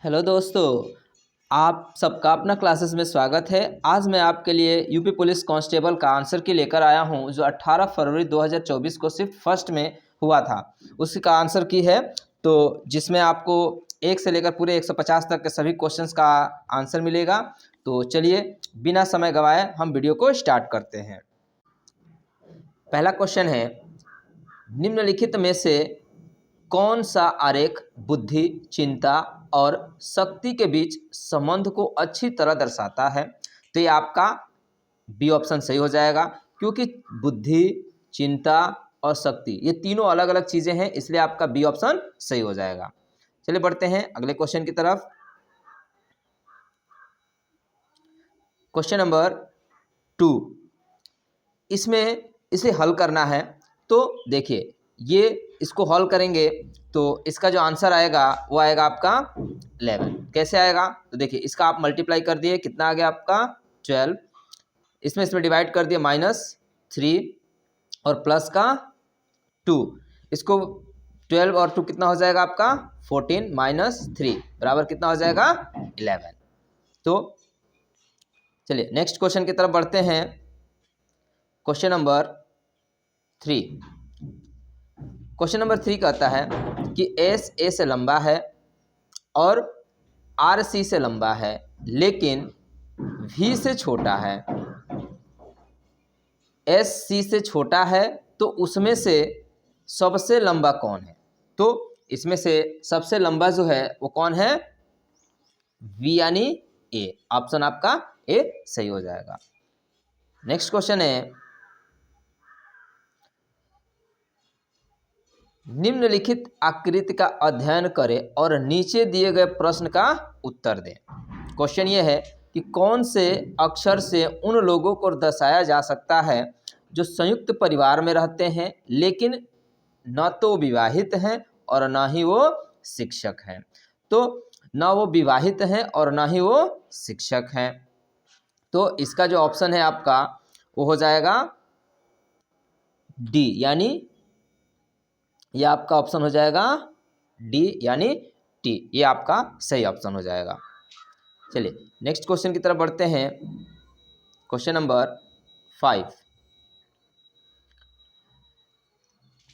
Hello दोस्तों, आप सबका अपना क्लासेस में स्वागत है। आज मैं आपके लिए यूपी पुलिस कांस्टेबल का आंसर की लेकर आया हूं, जो 18 फरवरी 2024 को शिफ्ट फर्स्ट में हुआ था। उसका आंसर की है, तो जिसमें आपको 1 से लेकर पूरे 150 तक के सभी क्वेश्चंस का आंसर मिलेगा। तो चलिए बिना समय गंवाए हम वीडियो को स्टार्ट करते हैं। पहला क्वेश्चन है, निम्नलिखित में से कौन सा आरेख बुद्धि, चिंता और शक्ति के बीच संबंध को अच्छी तरह दर्शाता है? तो ये आपका बी ऑप्शन सही हो जाएगा, क्योंकि बुद्धि, चिंता और शक्ति ये तीनों अलग अलग चीज़ें हैं, इसलिए आपका बी ऑप्शन सही हो जाएगा। चलिए बढ़ते हैं अगले क्वेश्चन की तरफ। क्वेश्चन नंबर 2, इसमें इसे हल करना है। तो देखिए, ये इसको हल करेंगे तो इसका जो आंसर आएगा वो आएगा आपका 11। कैसे आएगा? तो देखिए, इसका आप मल्टीप्लाई कर दिए, कितना आ गया आपका 12। इसमें डिवाइड कर दिए -3 और प्लस का 2। इसको 12 और 2 कितना हो जाएगा आपका 14 - 3 बराबर कितना हो जाएगा 11। तो चलिए नेक्स्ट क्वेश्चन की तरफ बढ़ते हैं। Question number 3। क्वेश्चन नंबर 3 कहता है कि एस ए से लंबा है और आर सी से लंबा है, लेकिन वी से छोटा है। एस सी से छोटा है, तो उसमें से सबसे लंबा कौन है? तो इसमें से सबसे लंबा जो है वो कौन है? वी यानी ए। ऑप्शन आपका ए सही हो जाएगा। नेक्स्ट क्वेश्चन है, निम्नलिखित आकृति का अध्ययन करें और नीचे दिए गए प्रश्न का उत्तर दें। क्वेश्चन ये है कि कौन से अक्षर से उन लोगों को दर्शाया जा सकता है जो संयुक्त परिवार में रहते हैं, लेकिन न तो विवाहित हैं और न ही वो शिक्षक हैं। तो न वो विवाहित हैं और न ही वो शिक्षक हैं। तो इसका जो ऑप्शन है आपका वो हो जाएगा डी, यानी यह आपका ऑप्शन हो जाएगा डी यानी टी। ये आपका सही ऑप्शन हो जाएगा। चलिए नेक्स्ट क्वेश्चन की तरफ बढ़ते हैं। Question number 5।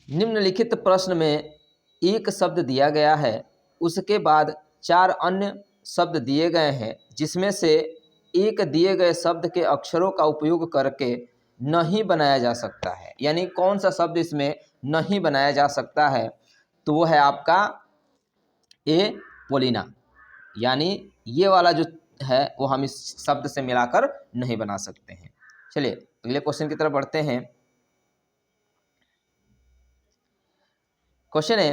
निम्नलिखित प्रश्न में एक शब्द दिया गया है, उसके बाद 4 अन्य शब्द दिए गए हैं, जिसमें से एक दिए गए शब्द के अक्षरों का उपयोग करके नहीं बनाया जा सकता है। यानी कौन सा शब्द इसमें नहीं बनाया जा सकता है? तो वो है आपका ए पोलिना। यानी ये वाला जो है वो हम इस शब्द से मिलाकर नहीं बना सकते हैं। चलिए अगले क्वेश्चन की तरफ बढ़ते हैं। क्वेश्चन है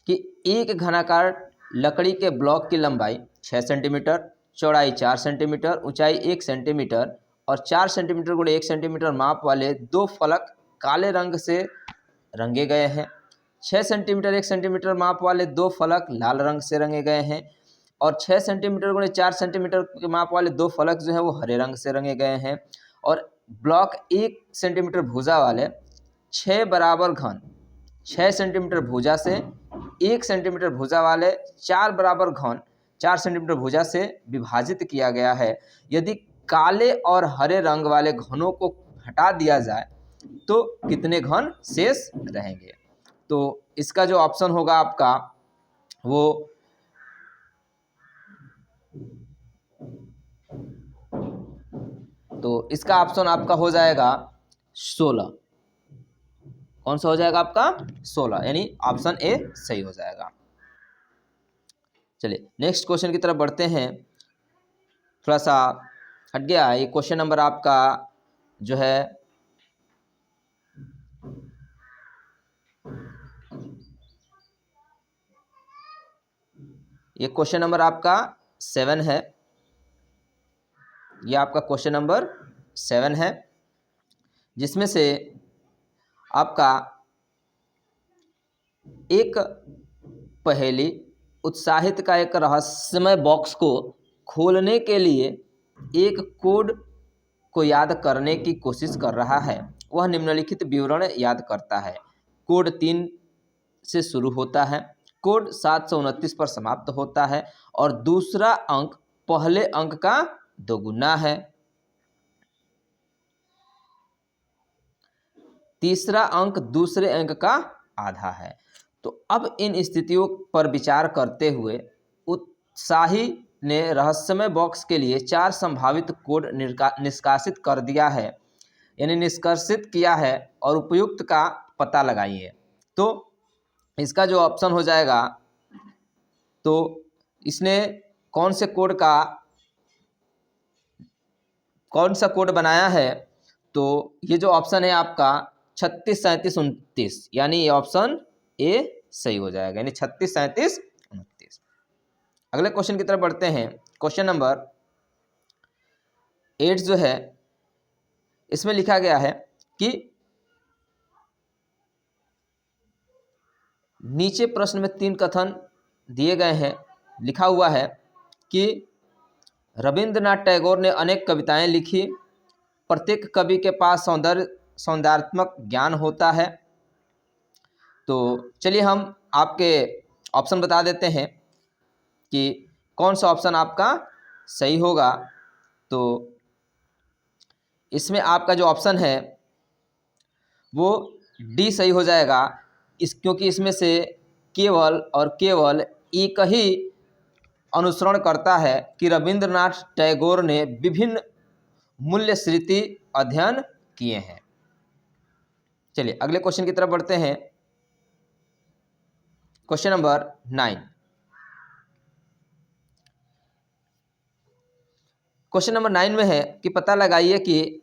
कि एक घनाकार लकड़ी के ब्लॉक की लंबाई 6 सेंटीमीटर, चौड़ाई 4 सेंटीमीटर, ऊंचाई 1 सेंटीमीटर और 4 सेंटीमीटर गुणे 1 सेंटीमीटर माप वाले 2 फलक काले रंग से रंगे गए हैं। 6 सेंटीमीटर 1 सेंटीमीटर माप वाले 2 फलक लाल रंग से रंगे गए हैं और 6 सेंटीमीटर गुणे 4 सेंटीमीटर के माप वाले 2 फलक जो है वो हरे रंग से रंगे गए हैं। और ब्लॉक 1 सेंटीमीटर भुजा वाले 6 बराबर घन 6 सेंटीमीटर भुजा से 1 सेंटीमीटर भुजा वाले 4 बराबर घन 4 सेंटीमीटर भुजा से विभाजित किया गया है। यदि काले और हरे रंग वाले घनों को हटा दिया जाए तो कितने घन शेष रहेंगे? तो इसका जो ऑप्शन होगा आपका वो तो इसका ऑप्शन आपका हो जाएगा 16। कौन सा हो जाएगा आपका 16, यानी ऑप्शन ए सही हो जाएगा। चलिए नेक्स्ट क्वेश्चन की तरफ बढ़ते हैं। थोड़ा सा हट गया ये क्वेश्चन नंबर आपका जो है ये क्वेश्चन नंबर आपका 7 है। ये आपका क्वेश्चन नंबर 7 है, जिसमें से आपका एक पहेली उत्साहित का एक रहस्यमय बॉक्स को खोलने के लिए एक कोड को याद करने की कोशिश कर रहा है। वह निम्नलिखित विवरण याद करता है। कोड 3 से शुरू होता है, कोड 729 पर समाप्त होता है और दूसरा अंक पहले अंक का दोगुना है। तीसरा अंक दूसरे अंक का आधा है। तो अब इन स्थितियों पर विचार करते हुए उत्साही ने रहस्यमय बॉक्स के लिए 4 संभावित कोड निष्कासित कर दिया है, यानी निष्कर्षित किया है, और उपयुक्त का पता लगाइए। तो इसका जो ऑप्शन हो जाएगा, तो इसने कौन सा कोड बनाया है, तो ये जो ऑप्शन है आपका 36, 37, 29, यानी ये ऑप्शन ए सही हो जाएगा, यानी 36, 37, 29। अगले क्वेश्चन की तरफ बढ़ते हैं। क्वेश्चन नंबर 8 जो है, इसमें लिखा गया है कि नीचे प्रश्न में 3 कथन दिए गए हैं। लिखा हुआ है कि रविंद्रनाथ टैगोर ने अनेक कविताएं लिखी, प्रत्येक कवि के पास सौंदर्यात्मक ज्ञान होता है। तो चलिए हम आपके ऑप्शन बता देते हैं कि कौन सा ऑप्शन आपका सही होगा। तो इसमें आपका जो ऑप्शन है वो डी सही हो जाएगा, क्योंकि इसमें से केवल और केवल एक ही अनुसरण करता है कि रविंद्रनाथ टैगोर ने विभिन्न मूल्य स्मृति अध्ययन किए हैं। चलिए अगले क्वेश्चन की तरफ बढ़ते हैं। Question number 9। क्वेश्चन नंबर 9 में है कि पता लगाइए कि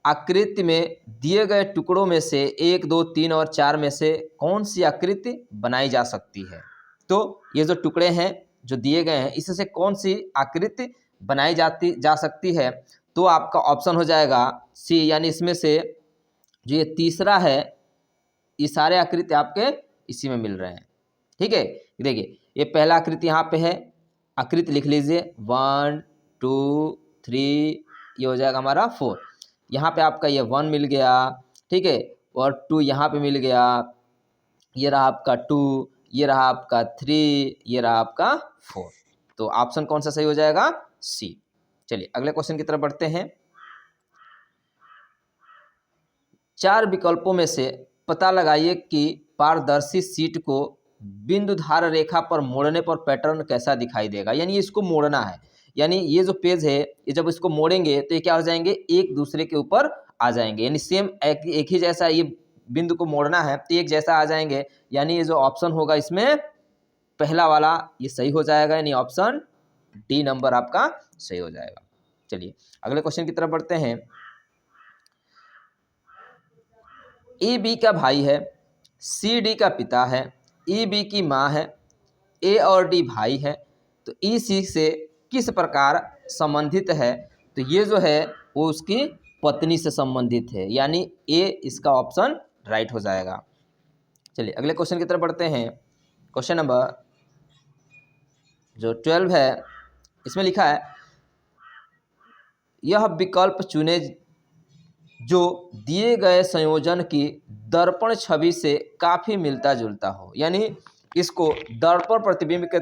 आकृति में दिए गए टुकड़ों में से 1, 2, 3 और 4 में से कौन सी आकृति बनाई जा सकती है। तो ये जो टुकड़े हैं जो दिए गए हैं, इससे कौन सी आकृति बनाई जा सकती है, तो आपका ऑप्शन हो जाएगा सी, यानी इसमें से जो ये तीसरा है, ये सारे आकृति आपके इसी में मिल रहे हैं। ठीक है, देखिए ये पहला आकृति यहाँ पे है, आकृति लिख लीजिए 1, 2, 3, ये हो जाएगा हमारा 4। यहाँ पे आपका ये 1 मिल गया, ठीक है, और 2 यहाँ पे मिल गया, ये रहा आपका 2, ये रहा आपका 3, ये रहा आपका 4। तो ऑप्शन कौन सा सही हो जाएगा, सी। चलिए अगले क्वेश्चन की तरफ बढ़ते हैं। 4 विकल्पों में से पता लगाइए कि पारदर्शी शीट को बिंदुधार रेखा पर मोड़ने पर पैटर्न कैसा दिखाई देगा। यानी इसको मोड़ना है, यानी ये जो पेज है, ये जब इसको मोड़ेंगे तो ये क्या हो जाएंगे, एक दूसरे के ऊपर आ जाएंगे, यानी सेम एक ही जैसा, ये बिंदु को मोड़ना है तो एक जैसा आ जाएंगे। यानी ये जो ऑप्शन होगा इसमें पहला वाला ये सही हो जाएगा, यानी ऑप्शन डी नंबर आपका सही हो जाएगा। चलिए अगले क्वेश्चन की तरफ बढ़ते हैं। ए बी का भाई है, सी डी का पिता है, ई बी की माँ है, ए और डी भाई है, तो ई सी से किस प्रकार संबंधित है। तो ये जो है वो उसकी पत्नी से संबंधित है, यानी ए इसका ऑप्शन राइट हो जाएगा। चलिए अगले क्वेश्चन की तरफ बढ़ते हैं। क्वेश्चन नंबर जो 12 है, इसमें लिखा है यह विकल्प चुने जो दिए गए संयोजन की दर्पण छवि से काफ़ी मिलता जुलता हो। यानी इसको दर्पण प्रतिबिंब के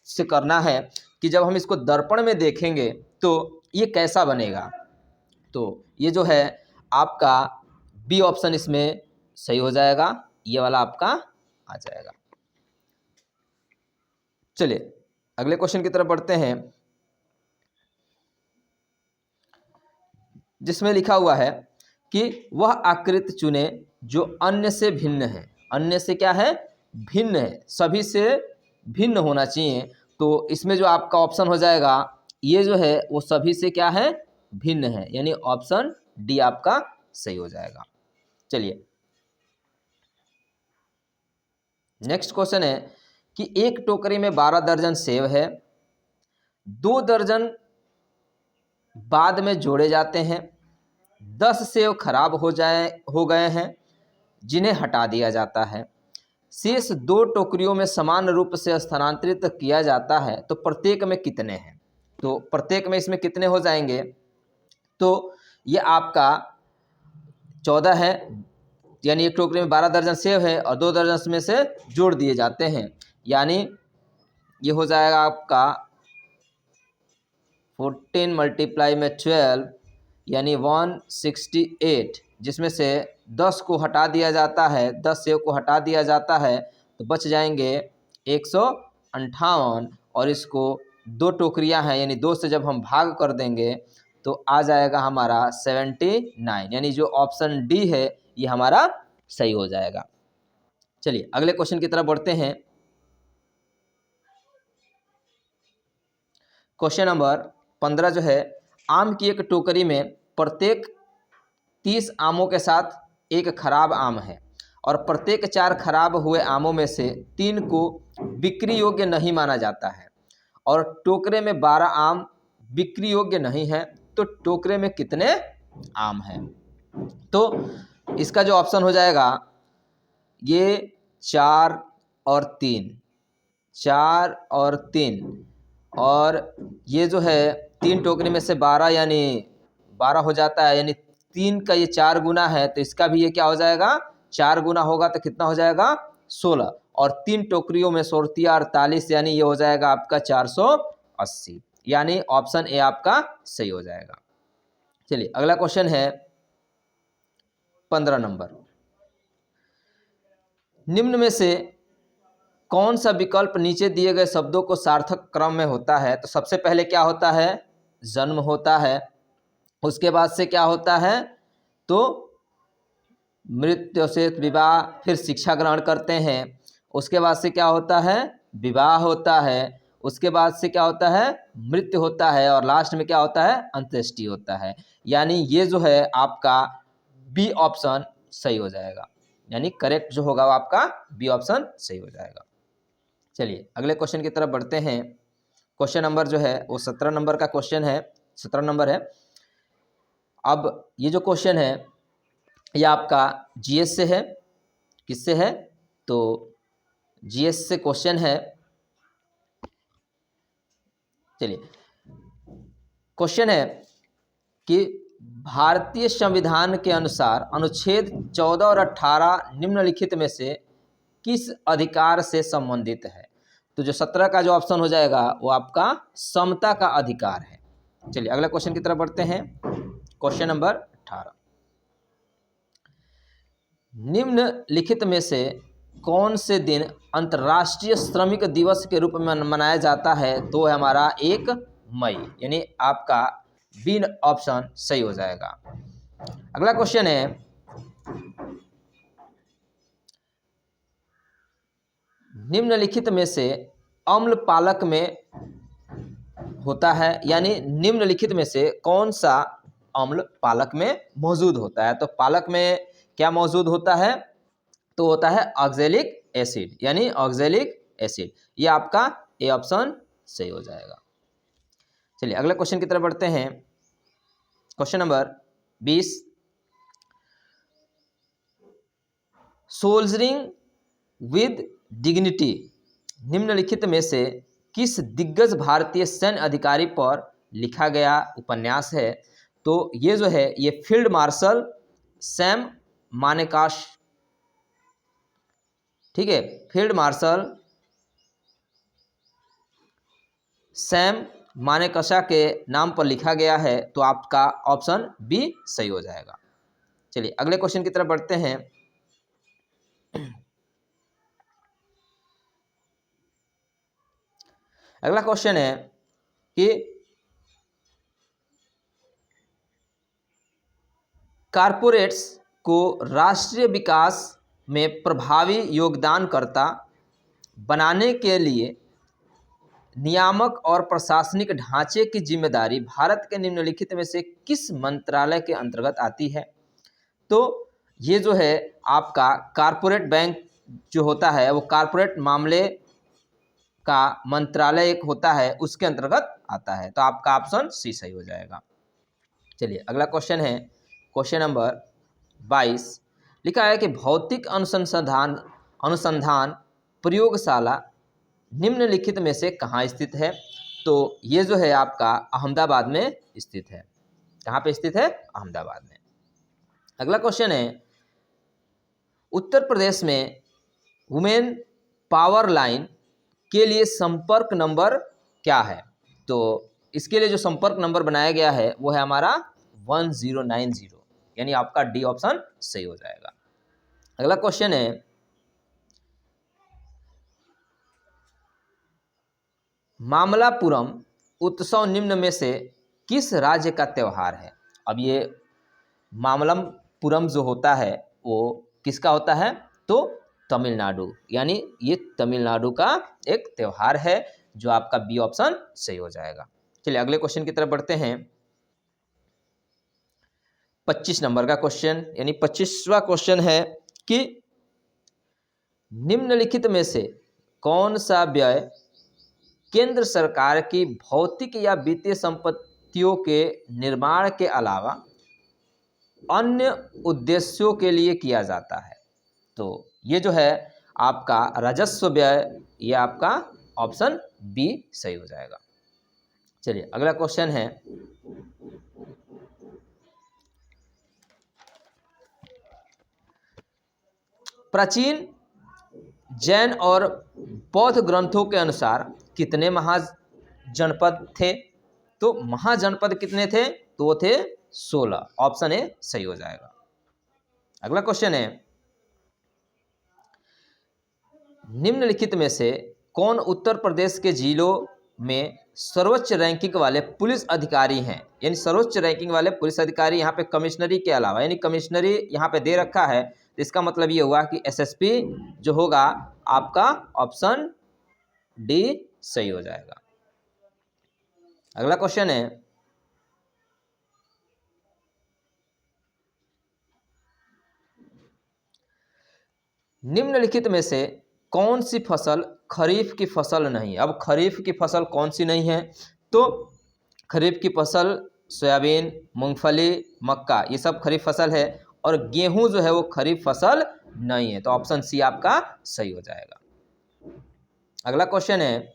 से करना है कि जब हम इसको दर्पण में देखेंगे तो ये कैसा बनेगा। तो ये जो है आपका बी ऑप्शन इसमें सही हो जाएगा, ये वाला आपका आ जाएगा। चलिए अगले क्वेश्चन की तरफ बढ़ते हैं, जिसमें लिखा हुआ है कि वह आकृति चुने जो अन्य से भिन्न है। अन्य से क्या है, भिन्न है, सभी से भिन्न होना चाहिए। तो इसमें जो आपका ऑप्शन हो जाएगा, ये जो है वो सभी से क्या है, भिन्न है, यानी ऑप्शन डी आपका सही हो जाएगा। चलिए नेक्स्ट क्वेश्चन है कि एक टोकरी में 12 दर्जन सेब है, 2 दर्जन बाद में जोड़े जाते हैं, 10 सेब खराब हो गए हैं जिन्हें हटा दिया जाता है, शेष 2 टोकरियों में समान रूप से स्थानांतरित किया जाता है, तो प्रत्येक में कितने हैं। तो प्रत्येक में इसमें कितने हो जाएंगे, तो ये आपका 14 है, यानी एक टोकरी में 12 दर्जन सेब है और 2 दर्जन में से जोड़ दिए जाते हैं, यानी ये हो जाएगा आपका 14 मल्टीप्लाई में 12 यानी 168, जिसमें से 10 को हटा दिया जाता है, 10 सेब को हटा दिया जाता है तो बच जाएंगे 158, और इसको 2 टोकरियां हैं यानी 2 से जब हम भाग कर देंगे तो आ जाएगा हमारा 79, यानी जो ऑप्शन डी है ये हमारा सही हो जाएगा। चलिए अगले क्वेश्चन की तरफ बढ़ते हैं। क्वेश्चन नंबर 15 जो है, आम की एक टोकरी में प्रत्येक 30 आमों के साथ एक खराब आम है और प्रत्येक 4 खराब हुए आमों में से 3 को बिक्री योग्य नहीं माना जाता है और टोकरे में 12 आम बिक्री योग्य नहीं है, तो टोकरे में कितने आम हैं? तो इसका जो ऑप्शन हो जाएगा ये 4 और 3, 4 और 3, और ये जो है 3 टोकरी में से 12 यानी 12 हो जाता है, यानी 3 का ये 4 गुना है तो इसका भी ये क्या हो जाएगा 4 गुना होगा तो कितना हो जाएगा 16, और 3 टोकरियों में 48, यानी ये हो जाएगा आपका 480, यानी ऑप्शन ए आपका सही हो जाएगा। चलिए अगला क्वेश्चन है 15 नंबर, निम्न में से कौन सा विकल्प नीचे दिए गए शब्दों को सार्थक क्रम में होता है? तो सबसे पहले क्या होता है, जन्म होता है, उसके बाद से क्या होता है तो मृत्यु से विवाह, फिर शिक्षा ग्रहण करते हैं, उसके बाद से क्या होता है विवाह होता है, उसके बाद से क्या होता है मृत्यु होता है, और लास्ट में क्या होता है अंत्येष्टि होता है, यानी ये जो है आपका बी ऑप्शन सही हो जाएगा, यानी करेक्ट जो होगा वो आपका बी ऑप्शन सही हो जाएगा। चलिए अगले क्वेश्चन की तरफ बढ़ते हैं। क्वेश्चन नंबर जो है वो 17 नंबर का क्वेश्चन है, 17 नंबर है। अब ये जो क्वेश्चन है ये आपका जीएस से है, किससे है तो जीएस से क्वेश्चन है। चलिए क्वेश्चन है कि भारतीय संविधान के अनुसार अनुच्छेद 14 और 18 निम्नलिखित में से किस अधिकार से संबंधित है? तो जो 17 का जो ऑप्शन हो जाएगा वो आपका समता का अधिकार है। चलिए अगले क्वेश्चन की तरफ बढ़ते हैं। क्वेश्चन नंबर 18, निम्नलिखित में से कौन से दिन अंतर्राष्ट्रीय श्रमिक दिवस के रूप में मनाया जाता है? तो है हमारा 1 मई, यानी आपका बी ऑप्शन सही हो जाएगा। अगला क्वेश्चन है निम्नलिखित में से अम्ल पालक में होता है, यानी निम्नलिखित में से कौन सा अम्ल पालक में मौजूद होता है? तो पालक में क्या मौजूद होता है तो होता है ऑक्जेलिक एसिड, यानी ऑक्जेलिक एसिड, ये आपका ए ऑप्शन सही हो जाएगा। चलिए अगले क्वेश्चन की तरफ बढ़ते हैं। Question number 20, soldiering with dignity निम्नलिखित में से किस दिग्गज भारतीय सैन्य अधिकारी पर लिखा गया उपन्यास है? तो ये जो है ये फील्ड मार्शल सैम मानेकशॉ, ठीक है, फील्ड मार्शल सैम मानेकशॉ के नाम पर लिखा गया है, तो आपका ऑप्शन बी सही हो जाएगा। चलिए अगले क्वेश्चन की तरफ बढ़ते हैं। अगला क्वेश्चन है कि कारपोरेट्स को राष्ट्रीय विकास में प्रभावी योगदानकर्ता बनाने के लिए नियामक और प्रशासनिक ढांचे की जिम्मेदारी भारत के निम्नलिखित में से किस मंत्रालय के अंतर्गत आती है? तो ये जो है आपका कारपोरेट बैंक जो होता है वो कारपोरेट मामले का मंत्रालय एक होता है, उसके अंतर्गत आता है, तो आपका ऑप्शन सी सही हो जाएगा। चलिए अगला क्वेश्चन है क्वेश्चन नंबर 22, लिखा है कि भौतिक अनुसंधान प्रयोगशाला निम्नलिखित में से कहाँ स्थित है? तो ये जो है आपका अहमदाबाद में स्थित है। कहाँ पे स्थित है? अहमदाबाद में। अगला क्वेश्चन है उत्तर प्रदेश में वुमेन पावर लाइन के लिए संपर्क नंबर क्या है? तो इसके लिए जो संपर्क नंबर बनाया गया है वो है हमारा 1090, यानी आपका डी ऑप्शन सही हो जाएगा। अगला क्वेश्चन है, मामलापुरम उत्सव निम्न में से किस राज्य का त्यौहार है? अब ये मामल्लपुरम जो होता है वो किसका होता है? तो तमिलनाडु, यानी ये तमिलनाडु का एक त्यौहार है, जो आपका बी ऑप्शन सही हो जाएगा। चलिए अगले क्वेश्चन की तरफ बढ़ते हैं। 25 नंबर का क्वेश्चन, यानी 25वां क्वेश्चन है कि निम्नलिखित में से कौन सा व्यय केंद्र सरकार की भौतिक या वित्तीय संपत्तियों के निर्माण के अलावा अन्य उद्देश्यों के लिए किया जाता है? तो ये जो है आपका राजस्व व्यय, ये आपका ऑप्शन बी सही हो जाएगा। चलिए अगला क्वेश्चन है, प्राचीन जैन और बौद्ध ग्रंथों के अनुसार कितने महाजनपद थे? तो महाजनपद कितने थे? तो वो थे 16, ऑप्शन ए सही हो जाएगा। अगला क्वेश्चन है, निम्नलिखित में से कौन उत्तर प्रदेश के जिलों में सर्वोच्च रैंकिंग वाले पुलिस अधिकारी हैं? यानी सर्वोच्च रैंकिंग वाले पुलिस अधिकारी यहाँ पे कमिश्नरी के अलावा, यानी कमिश्नरी यहाँ पे दे रखा है, तो इसका मतलब ये हुआ कि एसएसपी जो होगा आपका ऑप्शन डी सही हो जाएगा। अगला क्वेश्चन है, निम्नलिखित में से कौन सी फसल खरीफ की फसल नहीं है? अब खरीफ की फसल कौन सी नहीं है? तो खरीफ की फसल सोयाबीन, मूंगफली, मक्का, ये सब खरीफ फसल है, और गेहूं जो है वो खरीफ फसल नहीं है, तो ऑप्शन सी आपका सही हो जाएगा। अगला क्वेश्चन है,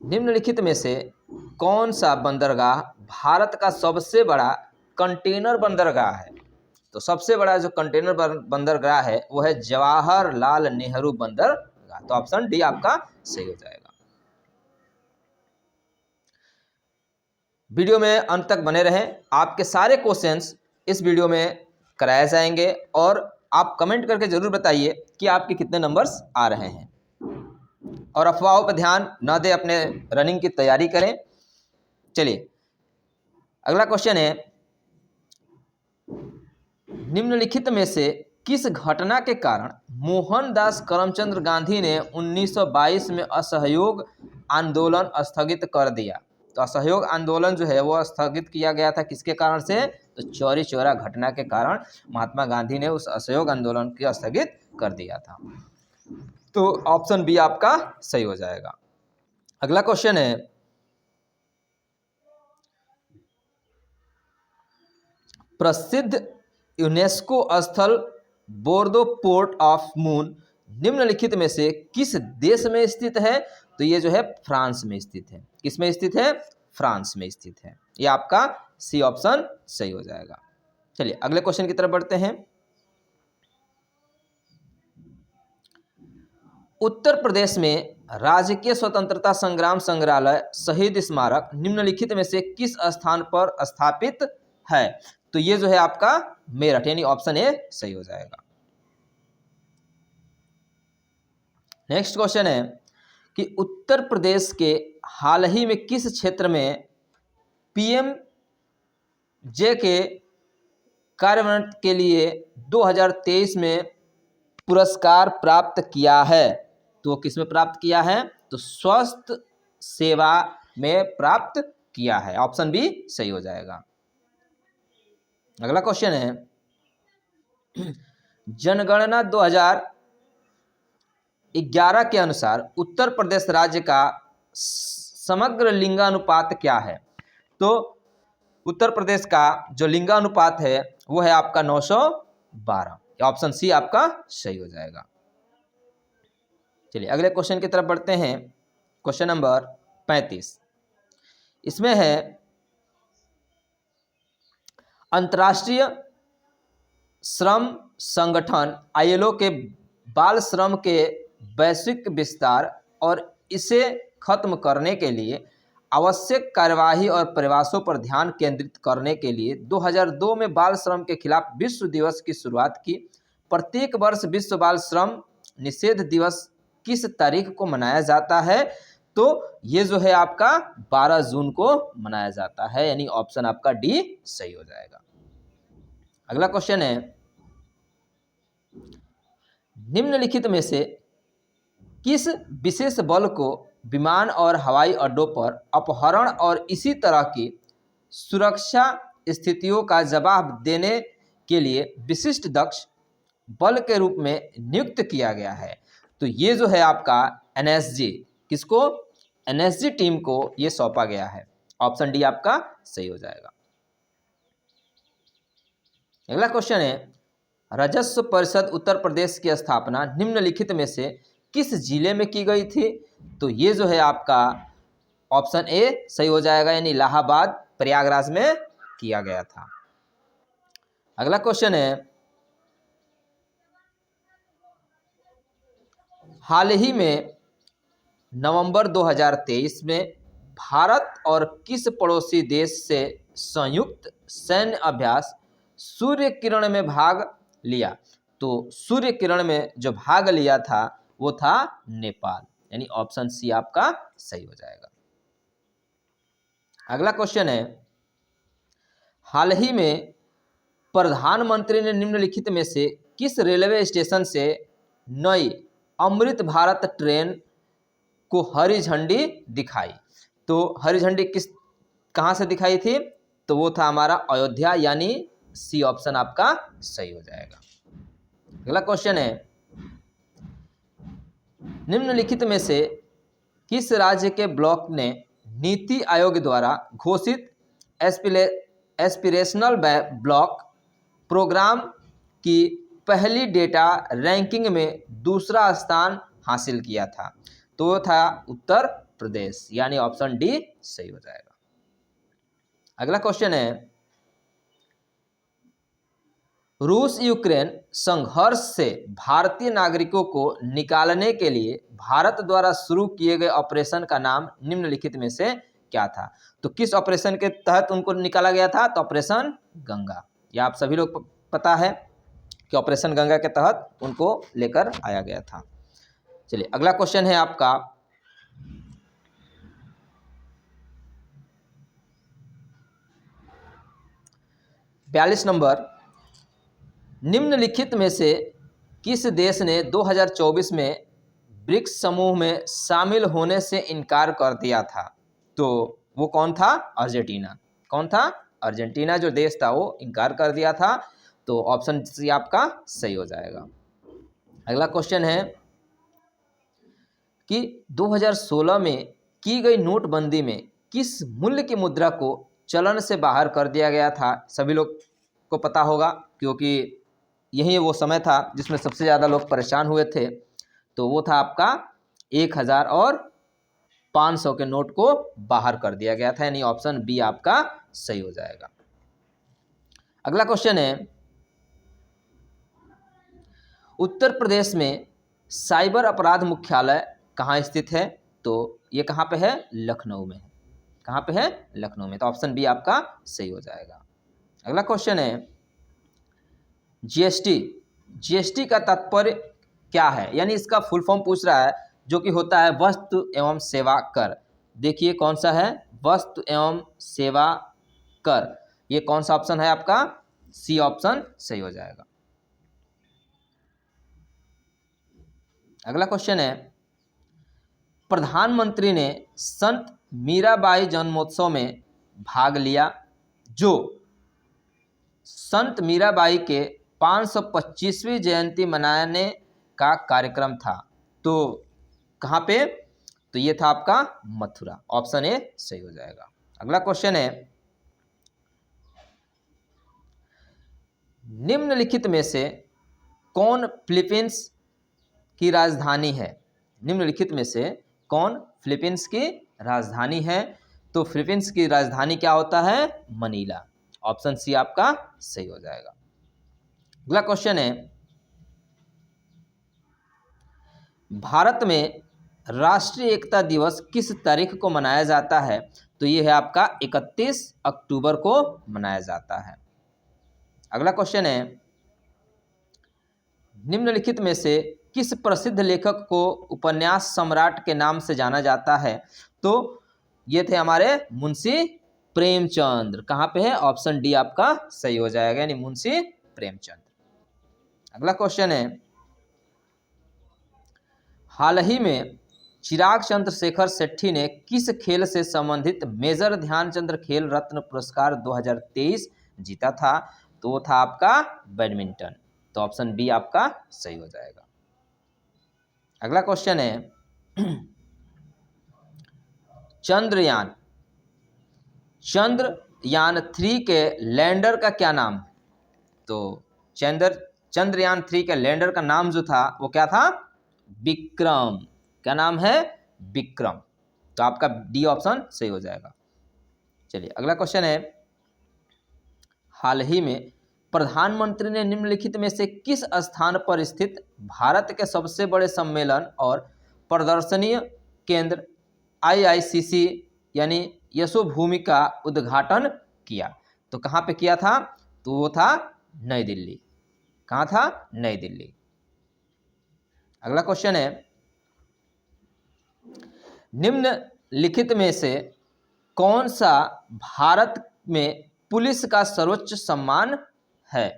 निम्नलिखित में से कौन सा बंदरगाह भारत का सबसे बड़ा कंटेनर बंदरगाह है? तो सबसे बड़ा जो कंटेनर बंदरगाह है वो है जवाहरलाल नेहरू बंदरगाह, तो ऑप्शन डी आपका सही हो जाएगा। वीडियो में अंत तक बने रहें, आपके सारे क्वेश्चंस इस वीडियो में कराए जाएंगे, और आप कमेंट करके जरूर बताइए कि आपके कितने नंबर्स आ रहे हैं, और अफवाहों पर ध्यान न दें, अपने रनिंग की तैयारी करें। चलिए अगला क्वेश्चन है, निम्नलिखित में से किस घटना के कारण मोहनदास करमचंद गांधी ने 1922 में असहयोग आंदोलन स्थगित कर दिया? तो असहयोग आंदोलन जो है वो स्थगित किया गया था किसके कारण से? तो चौरी चौरा घटना के कारण महात्मा गांधी ने उस असहयोग आंदोलन को स्थगित कर दिया था, तो ऑप्शन बी आपका सही हो जाएगा। अगला क्वेश्चन है, प्रसिद्ध यूनेस्को स्थल बोर्दो पोर्ट ऑफ मून निम्नलिखित में से किस देश में स्थित है? तो ये जो है फ्रांस में स्थित है। किस में स्थित है? फ्रांस में स्थित है, ये आपका सी ऑप्शन सही हो जाएगा। चलिए अगले क्वेश्चन की तरफ बढ़ते हैं। उत्तर प्रदेश में राजकीय स्वतंत्रता संग्राम संग्रहालय शहीद स्मारक निम्नलिखित में से किस स्थान पर स्थापित है? तो ये जो है आपका मेरठ, यानी ऑप्शन ए सही हो जाएगा। नेक्स्ट क्वेश्चन है कि उत्तर प्रदेश के हाल ही में किस क्षेत्र में पीएमजे के कार्यान्वयन के लिए 2023 में पुरस्कार प्राप्त किया है? तो किस में प्राप्त किया है? तो स्वास्थ्य सेवा में प्राप्त किया है, ऑप्शन बी सही हो जाएगा। अगला क्वेश्चन है, जनगणना 2011 के अनुसार उत्तर प्रदेश राज्य का समग्र लिंगानुपात क्या है? तो उत्तर प्रदेश का जो लिंगानुपात है वो है आपका 912, ऑप्शन सी आपका सही हो जाएगा। चलिए अगले क्वेश्चन की तरफ बढ़ते हैं। क्वेश्चन नंबर 35, इसमें है अंतर्राष्ट्रीय श्रम संगठन ILO के बाल श्रम के वैश्विक विस्तार और इसे खत्म करने के लिए आवश्यक कार्यवाही और प्रयासों पर ध्यान केंद्रित करने के लिए 2002 में बाल श्रम के खिलाफ विश्व दिवस की शुरुआत की। प्रत्येक वर्ष विश्व बाल श्रम निषेध दिवस किस तारीख को मनाया जाता है? तो ये जो है आपका 12 जून को मनाया जाता है, यानी ऑप्शन आपका डी सही हो जाएगा। अगला क्वेश्चन है, निम्नलिखित में से किस विशेष बल को विमान और हवाई अड्डों पर अपहरण और इसी तरह की सुरक्षा स्थितियों का जवाब देने के लिए विशिष्ट दक्ष बल के रूप में नियुक्त किया गया है? तो ये जो है आपका NSG, किसको? NSG टीम को ये सौंपा गया है। ऑप्शन डी आपका सही हो जाएगा। अगला क्वेश्चन है, राजस्व परिषद उत्तर प्रदेश की स्थापना निम्नलिखित में से किस जिले में की गई थी? तो ये जो है आपका ऑप्शन ए सही हो जाएगा, यानी इलाहाबाद प्रयागराज में किया गया था। अगला क्वेश्चन है, हाल ही में नवंबर 2023 में भारत और किस पड़ोसी देश से संयुक्त सैन्य अभ्यास सूर्य किरण में भाग लिया? तो सूर्य किरण में जो भाग लिया था वो था नेपाल, यानी ऑप्शन सी आपका सही हो जाएगा। अगला क्वेश्चन है, हाल ही में प्रधानमंत्री ने निम्नलिखित में से किस रेलवे स्टेशन से नई अमृत भारत ट्रेन को हरी झंडी दिखाई? तो हरी झंडी कहाँ से दिखाई थी? तो वो था हमारा अयोध्या, यानी सी ऑप्शन आपका सही हो जाएगा। अगला क्वेश्चन है, निम्नलिखित में से किस राज्य के ब्लॉक ने नीति आयोग द्वारा घोषित एस्पिरेशनल ब्लॉक प्रोग्राम की पहली डेटा रैंकिंग में दूसरा स्थान हासिल किया था? तो वो था उत्तर प्रदेश, यानी ऑप्शन डी सही हो जाएगा। अगला क्वेश्चन है, रूस यूक्रेन संघर्ष से भारतीय नागरिकों को निकालने के लिए भारत द्वारा शुरू किए गए ऑपरेशन का नाम निम्नलिखित में से क्या था? तो किस ऑपरेशन के तहत उनको निकाला गया था? तो ऑपरेशन गंगा। यह आप सभी लोग पता है कि ऑपरेशन गंगा के तहत उनको लेकर आया गया था। चलिए अगला क्वेश्चन है आपका, बयालीस नंबर, निम्नलिखित में से किस देश ने 2024 में ब्रिक्स समूह में शामिल होने से इनकार कर दिया था? तो वो कौन था? अर्जेंटीना। कौन था? अर्जेंटीना जो देश था वो इनकार कर दिया था, तो ऑप्शन सी आपका सही हो जाएगा। अगला क्वेश्चन है कि 2016 में की गई नोटबंदी में किस मूल्य की मुद्रा को चलन से बाहर कर दिया गया था? सभी लोग को पता होगा, क्योंकि यही वो समय था जिसमें सबसे ज़्यादा लोग परेशान हुए थे। तो वो था आपका 1000 और 500 के नोट को बाहर कर दिया गया था, यानी ऑप्शन बी आपका सही हो जाएगा। अगला क्वेश्चन है, उत्तर प्रदेश में साइबर अपराध मुख्यालय कहाँ स्थित है? तो ये कहाँ पे है? लखनऊ में। कहाँ पे है? लखनऊ में। तो ऑप्शन बी आपका सही हो जाएगा। अगला क्वेश्चन है, जीएसटी का तात्पर्य क्या है? यानी इसका फुल फॉर्म पूछ रहा है, जो कि होता है वस्तु एवं सेवा कर। देखिए कौन सा है? वस्तु एवं सेवा कर। ये कौन सा ऑप्शन है आपका? सी ऑप्शन सही हो जाएगा। अगला क्वेश्चन है, प्रधानमंत्री ने संत मीराबाई जन्मोत्सव में भाग लिया जो संत मीराबाई के 525वीं जयंती मनाने का कार्यक्रम था। तो कहाँ पे? तो ये था आपका मथुरा। ऑप्शन ए सही हो जाएगा। अगला क्वेश्चन है, निम्नलिखित में से कौन फिलीपींस की राजधानी है? निम्नलिखित में से कौन फिलीपींस की राजधानी है? तो फिलीपींस की राजधानी क्या होता है? मनीला। ऑप्शन सी आपका सही हो जाएगा। अगला क्वेश्चन है, भारत में राष्ट्रीय एकता दिवस किस तारीख को मनाया जाता है? तो ये है आपका 31 अक्टूबर को मनाया जाता है। अगला क्वेश्चन है, निम्नलिखित में से किस प्रसिद्ध लेखक को उपन्यास सम्राट के नाम से जाना जाता है? तो ये थे हमारे मुंशी प्रेमचंद। कहाँ पे है? ऑप्शन डी आपका सही हो जाएगा, यानी मुंशी प्रेमचंद। अगला क्वेश्चन है, हाल ही में चिराग चंद्रशेखर शेट्टी ने किस खेल से संबंधित मेजर ध्यानचंद खेल रत्न पुरस्कार 2023 जीता था? तो वो था आपका बैडमिंटन। तो ऑप्शन बी आपका सही हो जाएगा। अगला क्वेश्चन है, चंद्रयान 3 के लैंडर का क्या नाम? तो चंद्रयान 3 के लैंडर का नाम जो था वो क्या था? विक्रम। क्या नाम है? विक्रम। तो आपका डी ऑप्शन सही हो जाएगा। चलिए अगला क्वेश्चन है, हाल ही में प्रधानमंत्री ने निम्नलिखित में से किस स्थान पर स्थित भारत के सबसे बड़े सम्मेलन और प्रदर्शनी केंद्र IICC यानी यशोभूमि का उद्घाटन किया? तो कहाँ पे किया था? तो वो था नई दिल्ली। कहाँ था? नई दिल्ली। अगला क्वेश्चन है, निम्नलिखित में से कौन सा भारत में पुलिस का सर्वोच्च सम्मान है?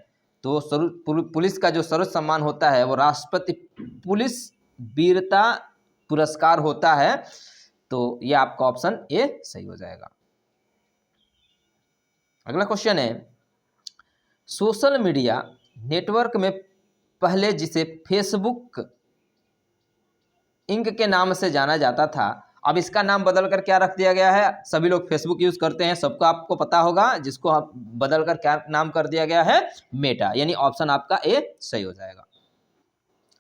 तो पुलिस का जो सर्वोच्च सम्मान होता है वो राष्ट्रपति पुलिस वीरता पुरस्कार होता है। तो ये आपका ऑप्शन ए सही हो जाएगा। अगला क्वेश्चन है, सोशल मीडिया नेटवर्क में पहले जिसे फेसबुक इंक के नाम से जाना जाता था, अब इसका नाम बदलकर क्या रख दिया गया है? सभी लोग फेसबुक यूज करते हैं, सबको आपको पता होगा, जिसको आप बदलकर क्या नाम कर दिया गया है? मेटा। यानी ऑप्शन आपका ए सही हो जाएगा।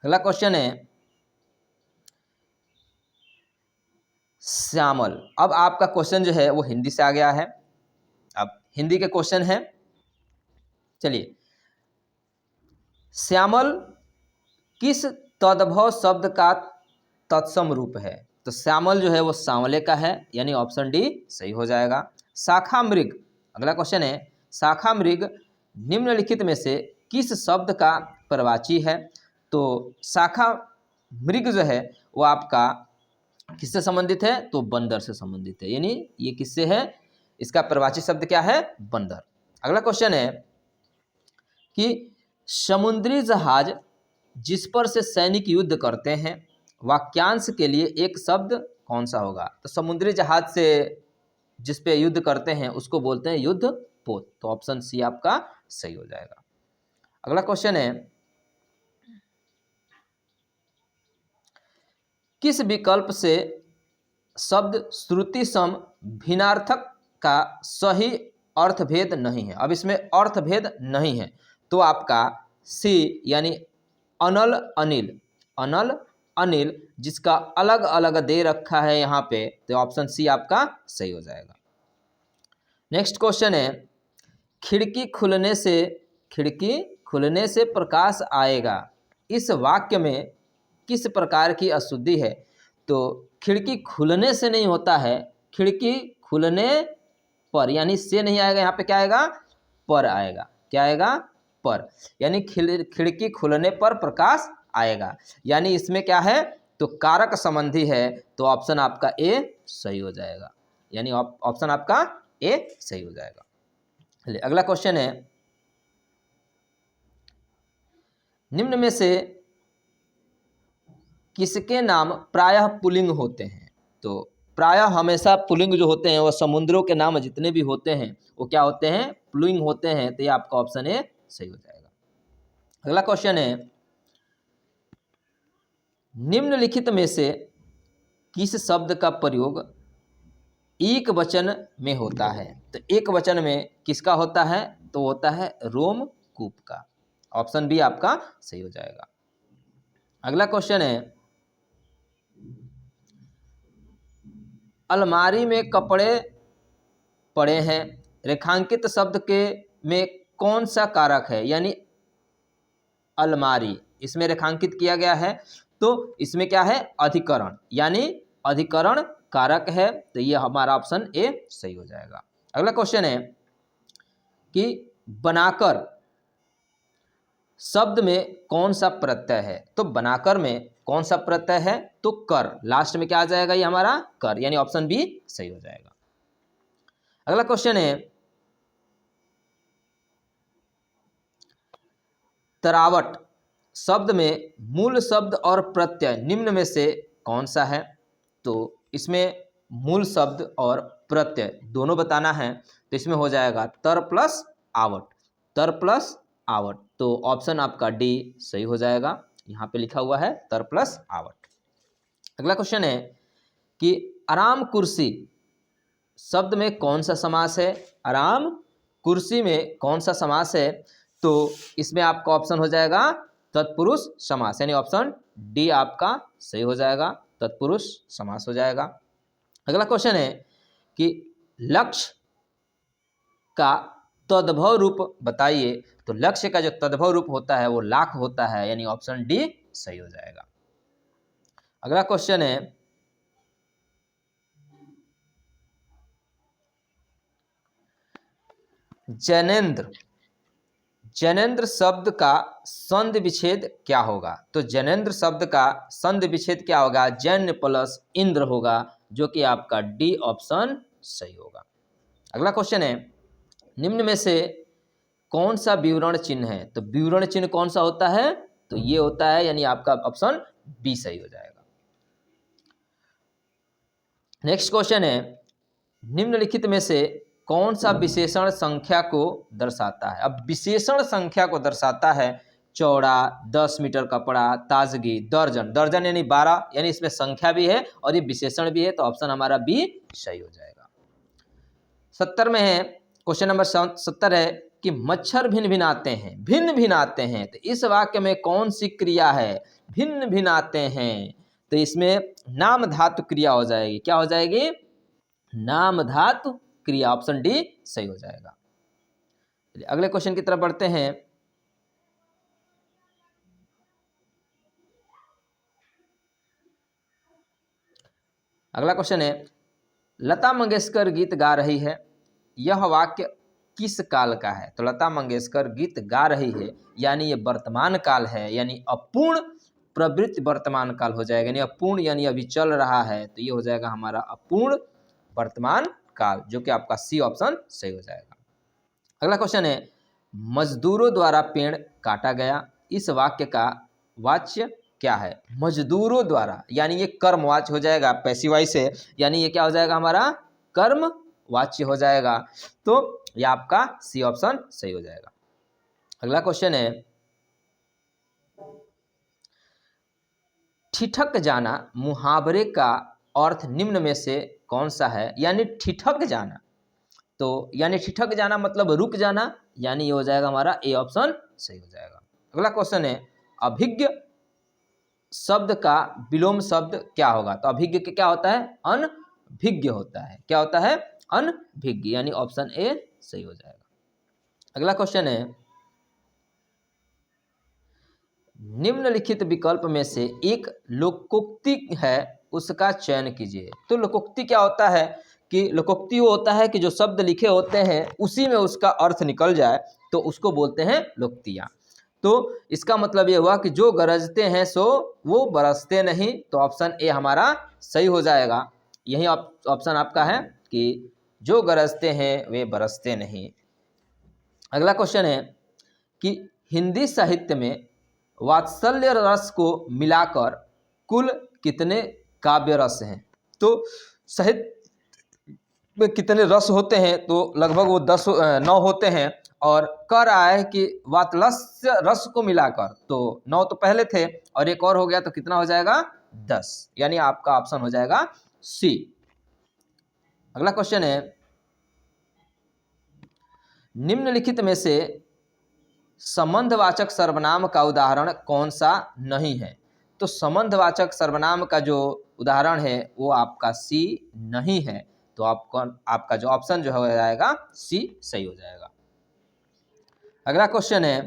अगला क्वेश्चन है, श्यामल। अब आपका क्वेश्चन जो है वो हिंदी से आ गया है। अब हिंदी के क्वेश्चन है, चलिए, श्यामल किस तद्भव शब्द का तत्सम रूप है? तो श्यामल जो है वो सांवले का है, यानी ऑप्शन डी सही हो जाएगा। शाखा मृग। अगला क्वेश्चन है, शाखा मृग निम्नलिखित में से किस शब्द का प्रवाची है? तो शाखा मृग जो है वो आपका किससे संबंधित है? तो बंदर से संबंधित है, यानी ये किससे है? इसका प्रवाची शब्द क्या है? बंदर। अगला क्वेश्चन है कि समुद्री जहाज जिस पर से सैनिक युद्ध करते हैं, वाक्यांश के लिए एक शब्द कौन सा होगा? तो समुद्री जहाज से जिस पे युद्ध करते हैं उसको बोलते हैं युद्ध पोत। तो ऑप्शन सी आपका सही हो जाएगा। अगला क्वेश्चन है, किस विकल्प से शब्द श्रुति सम भिन्नार्थक का सही अर्थभेद नहीं है? अब इसमें अर्थभेद नहीं है, तो आपका सी यानी अनल अनिल, अनल अनिल जिसका अलग अलग दे रखा है यहाँ पे, तो ऑप्शन सी आपका सही हो जाएगा। नेक्स्ट क्वेश्चन है, खिड़की खुलने से प्रकाश आएगा, इस वाक्य में किस प्रकार की अशुद्धि है? तो खिड़की खुलने से नहीं होता है, खिड़की खुलने पर, यानी से नहीं आएगा, यहाँ पे क्या आएगा? पर आएगा। क्या आएगा? पर। यानी खिड़की खुलने पर प्रकाश आएगा, यानी इसमें क्या है? तो कारक संबंधी है। तो ऑप्शन आपका ए सही हो जाएगा, यानी ऑप्शन आपका ए सही हो जाएगा। चलिए अगला क्वेश्चन है, निम्न में से किसके नाम प्रायः पुल्लिंग होते हैं? तो प्रायः हमेशा पुल्लिंग जो होते हैं वो समुद्रों के नाम जितने भी होते हैं वो क्या होते हैं? पुल्लिंग होते हैं। तो ये आपका ऑप्शन ए सही हो जाएगा। अगला क्वेश्चन है, निम्नलिखित में से किस शब्द का प्रयोग एक वचन में होता है? तो एक वचन में किसका होता है? तो होता है रोमकूप का। ऑप्शन बी आपका सही हो जाएगा। अगला क्वेश्चन है, अलमारी में कपड़े पड़े हैं, रेखांकित शब्द के में कौन सा कारक है? यानी अलमारी, इसमें रेखांकित किया गया है। तो इसमें क्या है, अधिकरण, यानी अधिकरण कारक है, तो ये हमारा ऑप्शन ए सही हो जाएगा। अगला क्वेश्चन है कि बनाकर शब्द में कौन सा प्रत्यय है। तो बनाकर में कौन सा प्रत्यय है, तो कर, लास्ट में क्या आ जाएगा, ये हमारा कर, यानी ऑप्शन बी सही हो जाएगा। अगला क्वेश्चन है तरावट शब्द में मूल शब्द और प्रत्यय निम्न में से कौन सा है। तो इसमें मूल शब्द और प्रत्यय दोनों बताना है, तो इसमें हो जाएगा तर प्लस आवट, तर प्लस आवट, तो ऑप्शन आपका डी सही हो जाएगा। यहाँ पे लिखा हुआ है तर प्लस आवट। अगला क्वेश्चन है कि आराम कुर्सी शब्द में कौन सा समास है। आराम कुर्सी में कौन सा समास है, तो इसमें आपका ऑप्शन हो जाएगा तत्पुरुष समास, यानी ऑप्शन डी आपका सही हो जाएगा, तत्पुरुष समास हो जाएगा। अगला क्वेश्चन है कि लक्ष्य का तद्भव रूप बताइए। तो लक्ष्य का जो तद्भव रूप होता है वो लाख होता है, यानी ऑप्शन डी सही हो जाएगा। अगला क्वेश्चन है जैनेन्द्र, जैनेन्द्र शब्द का संधि विच्छेद क्या होगा। तो जैनेन्द्र शब्द का संधि विच्छेद क्या होगा, जैन प्लस इंद्र होगा, जो कि आपका डी ऑप्शन सही होगा। अगला क्वेश्चन है निम्न में से कौन सा विवरण चिन्ह है। तो विवरण चिन्ह कौन सा होता है, तो ये होता है, यानी आपका ऑप्शन बी सही हो जाएगा। नेक्स्ट क्वेश्चन है निम्नलिखित में से कौन सा विशेषण संख्या को दर्शाता है। अब विशेषण संख्या को दर्शाता है चौड़ा, 10 मीटर कपड़ा, ताजगी, दर्जन, दर्जन यानी 12, यानी इसमें संख्या भी है और ये विशेषण भी है, तो ऑप्शन हमारा बी सही हो जाएगा। 70 में है, क्वेश्चन नंबर 70 है कि मच्छर भिन्न भिनाते हैं, भिन्न भिनाते हैं, तो इस वाक्य में कौन सी क्रिया है, भिन्न भिनाते हैं, तो इसमें नाम धातु क्रिया हो जाएगी, क्या हो जाएगी, नाम धातु क्रिया, ऑप्शन डी सही हो जाएगा। अगले क्वेश्चन की तरफ बढ़ते हैं। अगला क्वेश्चन है लता मंगेशकर गीत गा रही है, यह वाक्य किस काल का है। तो लता मंगेशकर गीत गा रही है, यानी ये वर्तमान काल है, यानी अपूर्ण प्रवृत्ति वर्तमान काल हो जाएगा, यानी अपूर्ण यानी अभी चल रहा है, तो ये हो जाएगा हमारा अपूर्ण वर्तमान काल, जो कि आपका सी ऑप्शन सही हो जाएगा। अगला क्वेश्चन है मजदूरों द्वारा पेड़ काटा गया, इस वाक्य का वाच्य क्या है। मजदूरों द्वारा, यानी ये कर्म वाच्य हो जाएगा, पैसिवाई से, यानी ये क्या हो जाएगा हमारा कर्म वाच्य हो जाएगा, तो ये आपका सी ऑप्शन सही हो जाएगा। अगला क्वेश्चन है ठिठक जाना मुहावरे का अर्थ निम्न में से कौन सा है। यानी ठिठक जाना, तो यानी ठिठक जाना मतलब रुक जाना, यानी ये हो जाएगा हमारा ए ऑप्शन सही हो जाएगा। अगला क्वेश्चन है अभिज्ञ शब्द का विलोम शब्द क्या होगा। तो अभिज्ञ के क्या होता है, अनभिज्ञ होता है, क्या होता है, अनभिज्ञ, यानी ऑप्शन ए सही हो जाएगा। अगला क्वेश्चन है निम्नलिखित विकल्प में से एक लोकोक्ति है, उसका चयन कीजिए। तो लोकोक्ति क्या होता है कि लोकोक्ति वो होता है कि जो शब्द लिखे होते हैं उसी में उसका अर्थ निकल जाए, तो उसको बोलते हैं लोकोक्तियाँ। तो इसका मतलब ये हुआ कि जो गरजते हैं सो वो बरसते नहीं, तो ऑप्शन ए हमारा सही हो जाएगा। यही ऑप्शन आपका है कि जो गरजते हैं वे बरसते नहीं। अगला क्वेश्चन है कि हिंदी साहित्य में वात्सल्य रस को मिलाकर कुल कितने काव्य रस हैं। तो साहित्य में कितने रस होते हैं, तो लगभग वो 9 होते हैं, और कह रहा है कि वात्सल्य रस को मिलाकर, तो 9 तो पहले थे और एक और हो गया, तो कितना हो जाएगा 10, यानी आपका ऑप्शन हो जाएगा सी। अगला क्वेश्चन है निम्नलिखित में से संबंधवाचक सर्वनाम का उदाहरण कौन सा नहीं है। तो संबंधवाचक सर्वनाम का जो उदाहरण है वो आपका सी नहीं है, तो आपका जो ऑप्शन जो हो जाएगा सी सही हो जाएगा। अगला क्वेश्चन है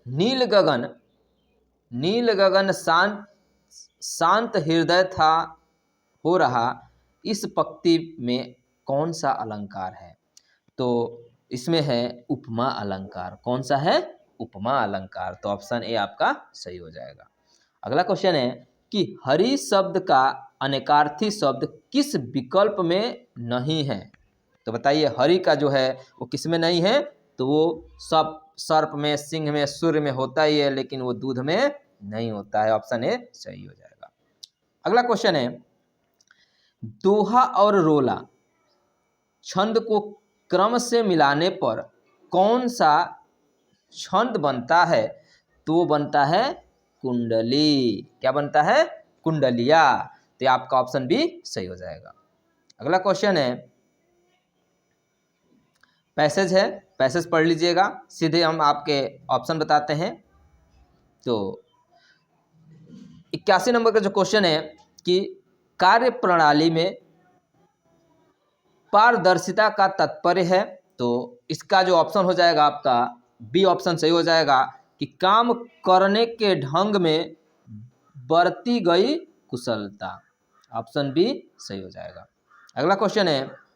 नील गगन, नील गगन शांत शांत हृदय था हो रहा, इस पंक्ति में कौन सा अलंकार है? तो इसमें है उपमा अलंकार। कौन सा है? उपमा अलंकार। तो ऑप्शन ए आपका सही हो जाएगा। अगला क्वेश्चन है कि हरि शब्द का अनेकार्थी शब्द किस विकल्प में नहीं है? तो बताइए, हरि का जो है वो किस में नहीं है? तो वो सब सर्प में, सिंह में, सूर्य में होता ही है, लेकिन वो दूध में नहीं होता है। ऑप्शन ए सही हो जाएगा। अगला क्वेश्चन है, दोहा और रोला छंद को क्रम से मिलाने पर कौन सा छंद बनता है? तो वो बनता है कुंडली। क्या बनता है? कुंडलिया। तो ये आपका ऑप्शन बी सही हो जाएगा। अगला क्वेश्चन है, पैसेज है, पैसेज पढ़ लीजिएगा। सीधे हम आपके ऑप्शन बताते हैं। तो 81 नंबर का जो क्वेश्चन है कि कार्य प्रणाली में पारदर्शिता का तात्पर्य है, तो इसका जो ऑप्शन हो जाएगा आपका बी ऑप्शन सही हो जाएगा कि काम करने के ढंग में बरती गई कुशलता। ऑप्शन बी सही हो जाएगा। अगला क्वेश्चन है,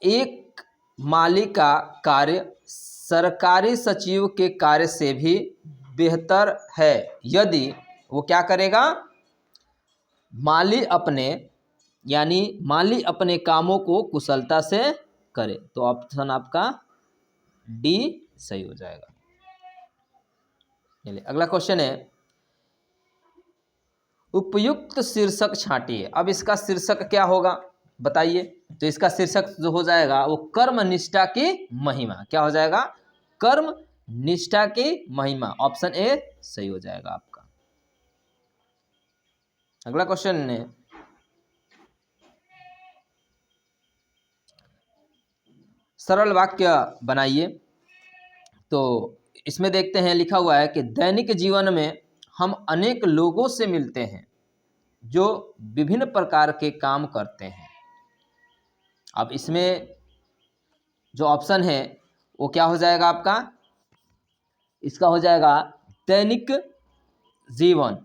एक माली का कार्य सरकारी सचिव के कार्य से भी बेहतर है यदि वो क्या करेगा? माली अपने कामों को कुशलता से करे। तो ऑप्शन आपका डी सही हो जाएगा। चलिए अगला क्वेश्चन है, उपयुक्त शीर्षक छांटिए। अब इसका शीर्षक क्या होगा बताइए? तो इसका शीर्षक जो हो जाएगा वो कर्म निष्ठा की महिमा। क्या हो जाएगा? कर्म निष्ठा की महिमा। ऑप्शन ए सही हो जाएगा आपका। अगला क्वेश्चन है, सरल वाक्य बनाइए। तो इसमें देखते हैं, लिखा हुआ है कि दैनिक जीवन में हम अनेक लोगों से मिलते हैं जो विभिन्न प्रकार के काम करते हैं। अब इसमें जो ऑप्शन है वो क्या हो जाएगा आपका? इसका हो जाएगा दैनिक जीवन,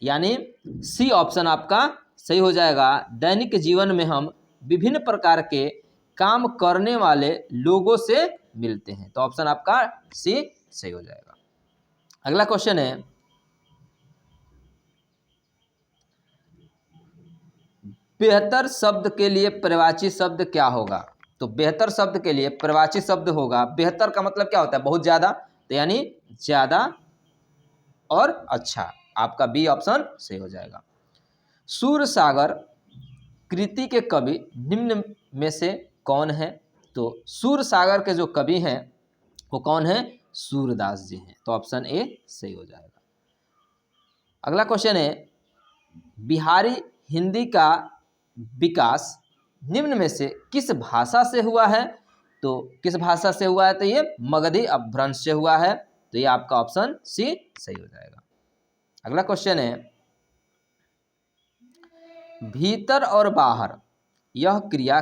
यानी सी ऑप्शन आपका सही हो जाएगा। दैनिक जीवन में हम विभिन्न प्रकार के काम करने वाले लोगों से मिलते हैं। तो ऑप्शन आपका सी सही हो जाएगा। अगला क्वेश्चन है, बेहतर शब्द के लिए पर्यायवाची शब्द क्या होगा? तो बेहतर शब्द के लिए पर्यायवाची शब्द होगा, बेहतर का मतलब क्या होता है? बहुत ज्यादा। तो यानी ज्यादा और अच्छा। आपका बी ऑप्शन सही हो जाएगा। सूरसागर कृति के कवि निम्न में से कौन है? तो सूरसागर के जो कवि हैं वो कौन है? सूरदास जी हैं। तो ऑप्शन ए सही हो जाएगा। अगला क्वेश्चन है, बिहारी हिंदी का विकास निम्न में से किस भाषा से हुआ है? तो किस भाषा से हुआ है? तो ये मगधी अपभ्रंश से हुआ है। तो ये आपका ऑप्शन सी सही हो जाएगा। अगला क्वेश्चन है, भीतर और बाहर यह क्रिया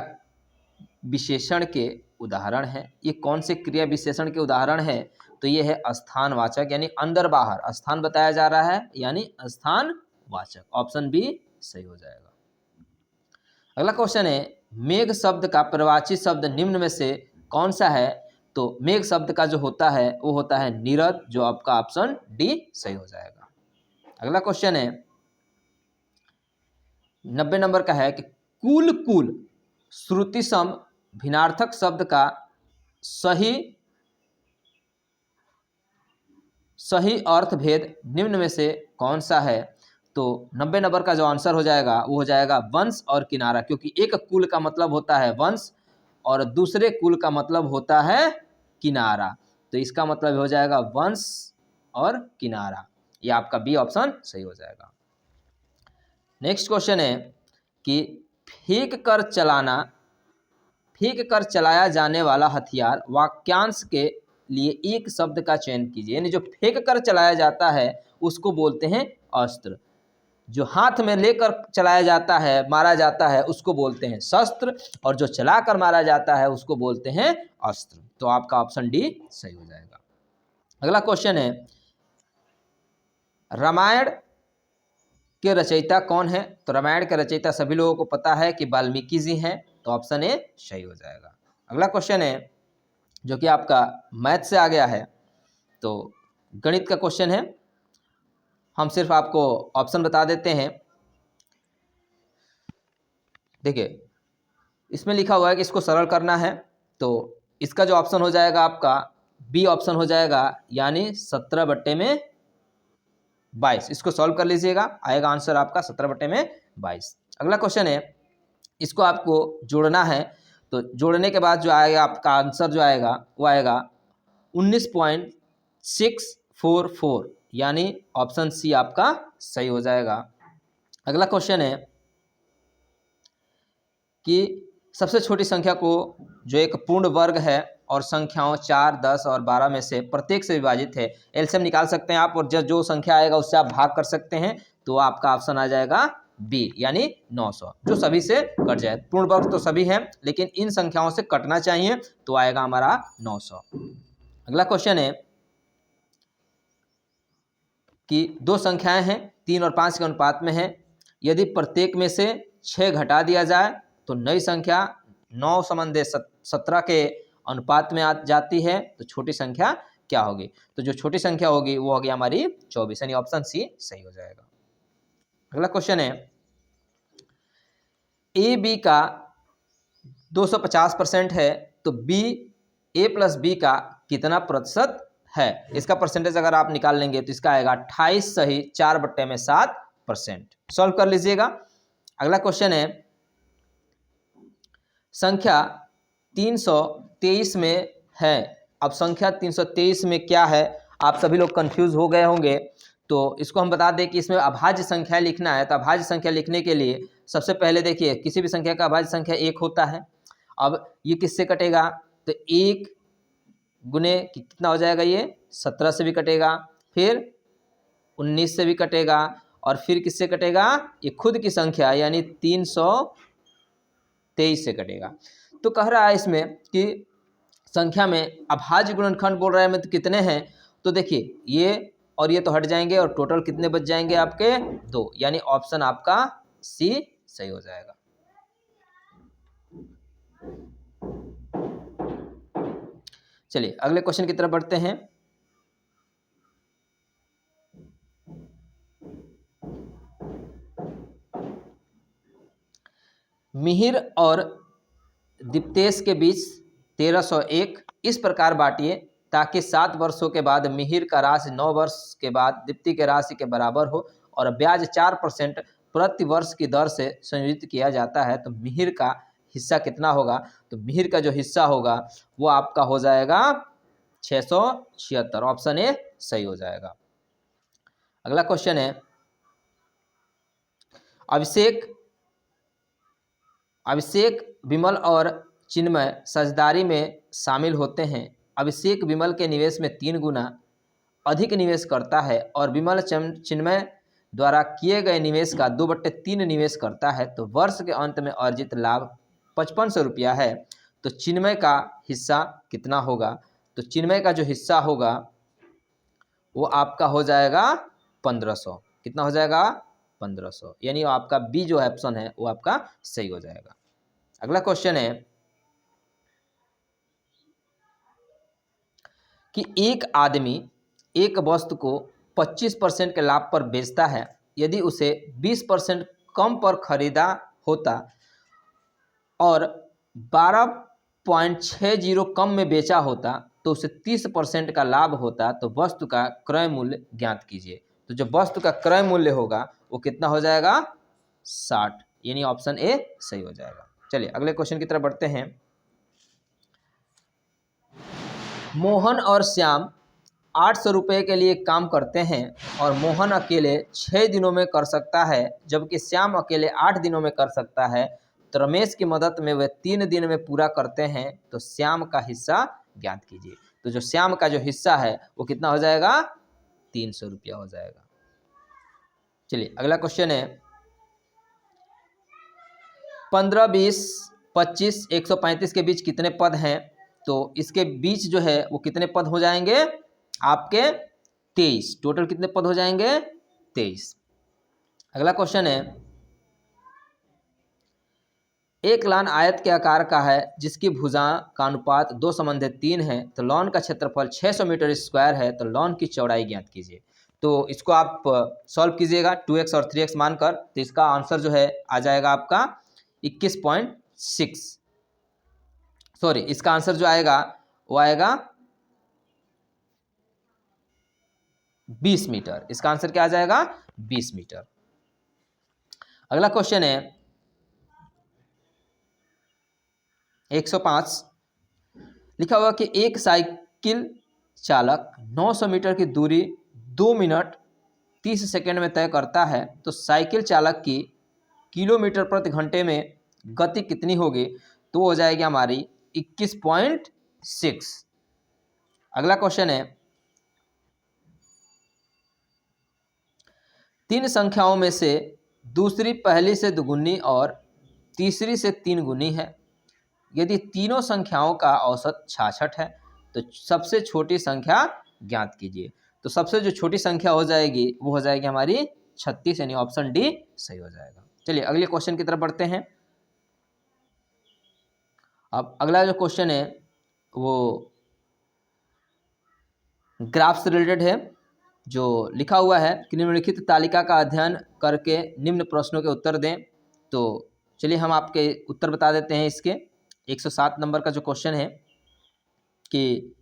विशेषण के उदाहरण है। ये कौन से क्रिया विशेषण के उदाहरण है? तो ये है स्थानवाचक, यानी अंदर बाहर स्थान बताया जा रहा है, यानी स्थानवाचक। ऑप्शन बी सही हो जाएगा। अगला क्वेश्चन है, मेघ शब्द का पर्यायवाची शब्द निम्न में से कौन सा है? तो मेघ शब्द का जो होता है वो होता है नीरद, जो आपका ऑप्शन डी सही हो जाएगा। अगला क्वेश्चन है 90 नंबर का है कि कुल श्रुति सम भिन्नार्थक शब्द का सही अर्थ भेद निम्न में से कौन सा है? तो 90 नंबर का जो आंसर हो जाएगा वो हो जाएगा वंश और किनारा, क्योंकि एक कुल का मतलब होता है वंश और दूसरे कुल का मतलब होता है किनारा। तो इसका मतलब हो जाएगा वंश और किनारा। ये आपका बी ऑप्शन सही हो जाएगा। नेक्स्ट क्वेश्चन है कि फेंक कर चलाया जाने वाला हथियार वाक्यांश के लिए एक शब्द का चयन कीजिए। यानी जो फेंक कर चलाया जाता है उसको बोलते हैं अस्त्र। जो हाथ में लेकर चलाया जाता है, मारा जाता है, उसको बोलते हैं शस्त्र, और जो चलाकर मारा जाता है उसको बोलते हैं अस्त्र। तो आपका ऑप्शन डी सही हो जाएगा। अगला क्वेश्चन है, रामायण के रचयिता कौन है? तो रामायण के रचयिता सभी लोगों को पता है कि वाल्मीकि जी हैं, तो ऑप्शन ए सही हो जाएगा। अगला क्वेश्चन है जो कि आपका मैथ से आ गया है, तो गणित का क्वेश्चन है। हम सिर्फ आपको ऑप्शन बता देते हैं। देखिए इसमें लिखा हुआ है कि इसको सरल करना है, तो इसका जो ऑप्शन हो जाएगा आपका बी ऑप्शन हो जाएगा, यानी 17/22। इसको सॉल्व कर लीजिएगा, आएगा आंसर आपका 17/22। अगला क्वेश्चन है, इसको आपको जोड़ना है, तो जोड़ने के बाद जो आएगा आपका आंसर जो आएगा वो आएगा 19.644, यानी ऑप्शन सी आपका सही हो जाएगा। अगला क्वेश्चन है कि सबसे छोटी संख्या को जो एक पूर्ण वर्ग है और संख्याओं 4, 10 और 12 में से प्रत्येक से विभाजित है, एलसीएम निकाल सकते हैं आप, और जो संख्या आएगा उससे आप भाग कर सकते हैं, तो आपका ऑप्शन आ जाएगा बी, यानी 900, जो सभी से कट जाए। पूर्ण वर्ग तो सभी हैं, लेकिन इन संख्याओं से कटना चाहिए, तो आएगा हमारा 900। अगला क्वेश्चन है कि दो संख्याएं हैं 3 और 5 के अनुपात में है, यदि प्रत्येक में से 6 घटा दिया जाए तो नई संख्या 9/17 के अनुपात में आ जाती है, तो छोटी संख्या क्या होगी? तो जो छोटी संख्या होगी वो होगी हमारी 24, यानी ऑप्शन सी सही हो जाएगा। अगला क्वेश्चन है, ए बी का 250% है, तो बी ए प्लस बी का कितना प्रतिशत है? इसका परसेंटेज अगर आप निकाल लेंगे तो इसका आएगा 28 सही 4/7%। सॉल्व कर लीजिएगा। अगला क्वेश्चन है, संख्या 323 में है। अब संख्या 323 में क्या है, आप सभी लोग कंफ्यूज हो गए होंगे, तो इसको हम बता दें कि इसमें अभाज्य संख्या लिखना है। तो अभाज्य संख्या लिखने के लिए सबसे पहले देखिए, किसी भी संख्या का अभाज्य संख्या 1 होता है। अब ये किससे कटेगा? तो 1 गुने कितना हो जाएगा, ये 17 से भी कटेगा, फिर 19 से भी कटेगा, और फिर किससे कटेगा? ये खुद की संख्या यानी 323 से कटेगा। तो कह रहा है इसमें कि संख्या में अभाज्य गुणनखंड बोल रहा है, मतलब कितने हैं? तो देखिए ये और ये तो हट जाएंगे, और टोटल कितने बच जाएंगे आपके? 2, यानी ऑप्शन आपका सी सही हो जाएगा। चलिए अगले क्वेश्चन की तरफ बढ़ते हैं। मिहिर और दीप्तेश के बीच 1301 इस प्रकार बांटिए ताकि 7 वर्षों के बाद मिहिर का राशि 9 वर्ष के बाद दीप्ति के राशि के बराबर हो, और ब्याज 4% प्रति वर्ष की दर से संयोजित किया जाता है, तो मिहिर का हिस्सा कितना होगा? तो मिहिर का जो हिस्सा होगा वो आपका हो जाएगा 676, ऑप्शन ए सही हो जाएगा। अगला क्वेश्चन है, अभिषेक विमल और चिन्मय साझेदारी में शामिल होते हैं। अभिषेक विमल के निवेश में 3 गुना अधिक निवेश करता है, और विमल चिन्मय द्वारा किए गए निवेश का 2/3 निवेश करता है, तो वर्ष के अंत में अर्जित लाभ 5500 रुपया है, तो चिन्मय का हिस्सा कितना होगा? तो चिन्मय का जो हिस्सा होगा वो आपका हो जाएगा 1500। कितना हो जाएगा? 1500, यानी आपका बी जो ऑप्शन है वो आपका सही हो जाएगा। अगला क्वेश्चन है कि एक आदमी एक वस्तु को 25% के लाभ पर बेचता है, यदि उसे 20% कम पर खरीदा होता और 12.60 कम में बेचा होता तो उसे 30% का लाभ होता, तो वस्तु का क्रय मूल्य ज्ञात कीजिए। तो जो वस्तु का क्रय मूल्य होगा वो कितना हो जाएगा? 60, यानी ऑप्शन ए सही हो जाएगा। चलिए अगले क्वेश्चन की तरफ बढ़ते हैं। मोहन और श्याम 800 रुपये के लिए काम करते हैं, और मोहन अकेले 6 दिनों में कर सकता है जबकि श्याम अकेले 8 दिनों में कर सकता है, तो रमेश की मदद में वे 3 दिन में पूरा करते हैं, तो श्याम का हिस्सा ज्ञात कीजिए। तो जो श्याम का जो हिस्सा है वो कितना हो जाएगा? 300 रुपया हो जाएगा। चलिए अगला क्वेश्चन है 15, 20, 25, 135 के बीच कितने पद हैं? तो इसके बीच जो है वो कितने पद हो जाएंगे आपके 23। टोटल कितने पद हो जाएंगे 23। अगला क्वेश्चन है एक लान आयत के आकार का है जिसकी भुजा का अनुपात 2:3 है, तो लॉन का क्षेत्रफल 600 मीटर स्क्वायर है, तो लॉन की चौड़ाई ज्ञात कीजिए। तो इसको आप सॉल्व कीजिएगा 2x और 3x मानकर, तो इसका आंसर जो है आ जाएगा आपका 21.6। सॉरी, इसका आंसर जो आएगा वो आएगा 20 मीटर। इसका आंसर क्या आ जाएगा 20 मीटर। अगला क्वेश्चन है 105। लिखा हुआ कि एक साइकिल चालक 900 मीटर की दूरी 2 मिनट 30 सेकंड में तय करता है, तो साइकिल चालक की किलोमीटर प्रति घंटे में गति कितनी होगी? तो हो जाएगी हमारी 21.6। अगला क्वेश्चन है 3 संख्याओं में से दूसरी पहली से दुगुनी और तीसरी से 3 गुनी है। यदि तीनों संख्याओं का औसत 66 है तो सबसे छोटी संख्या ज्ञात कीजिए। तो सबसे जो छोटी संख्या हो जाएगी वो हो जाएगी हमारी 36, यानी ऑप्शन डी सही हो जाएगा। चलिए अगले क्वेश्चन की तरफ बढ़ते हैं। अब अगला जो क्वेश्चन है वो ग्राफ से रिलेटेड है, जो लिखा हुआ है कि निम्नलिखित तालिका का अध्ययन करके निम्न प्रश्नों के उत्तर दें। तो चलिए हम आपके उत्तर बता देते हैं इसके। 107 नंबर का जो क्वेश्चन है कि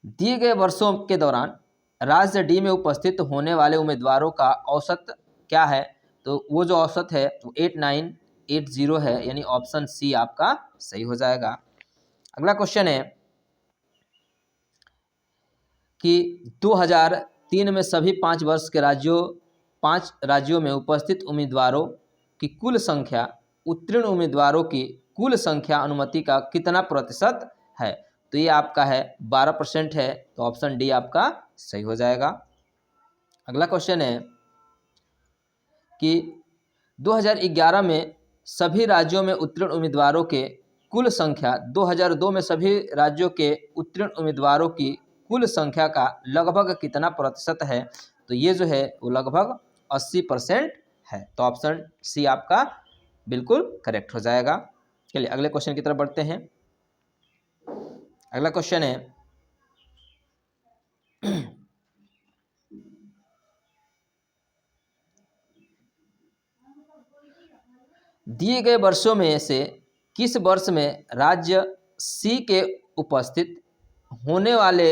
दिए गए वर्षों के दौरान राज्य डी में उपस्थित होने वाले उम्मीदवारों का औसत क्या है? तो वो जो औसत है वो 8980 है, यानी ऑप्शन सी आपका सही हो जाएगा। अगला क्वेश्चन है कि 2003 में सभी 5 वर्ष के 5 राज्यों में उपस्थित उम्मीदवारों की कुल संख्या उत्तीर्ण उम्मीदवारों की कुल संख्या अनुमति का कितना प्रतिशत है? तो ये आपका है 12% है, तो ऑप्शन डी आपका सही हो जाएगा। अगला क्वेश्चन है कि 2011 में सभी राज्यों में उत्तीर्ण उम्मीदवारों के कुल संख्या 2002 में सभी राज्यों के उत्तीर्ण उम्मीदवारों की कुल संख्या का लगभग कितना प्रतिशत है? तो ये जो है वो लगभग 80% है, तो ऑप्शन सी आपका बिल्कुल करेक्ट हो जाएगा। चलिए अगले क्वेश्चन की तरफ बढ़ते हैं। अगला क्वेश्चन है दिए गए वर्षों में से किस वर्ष में राज्य सी के उपस्थित होने वाले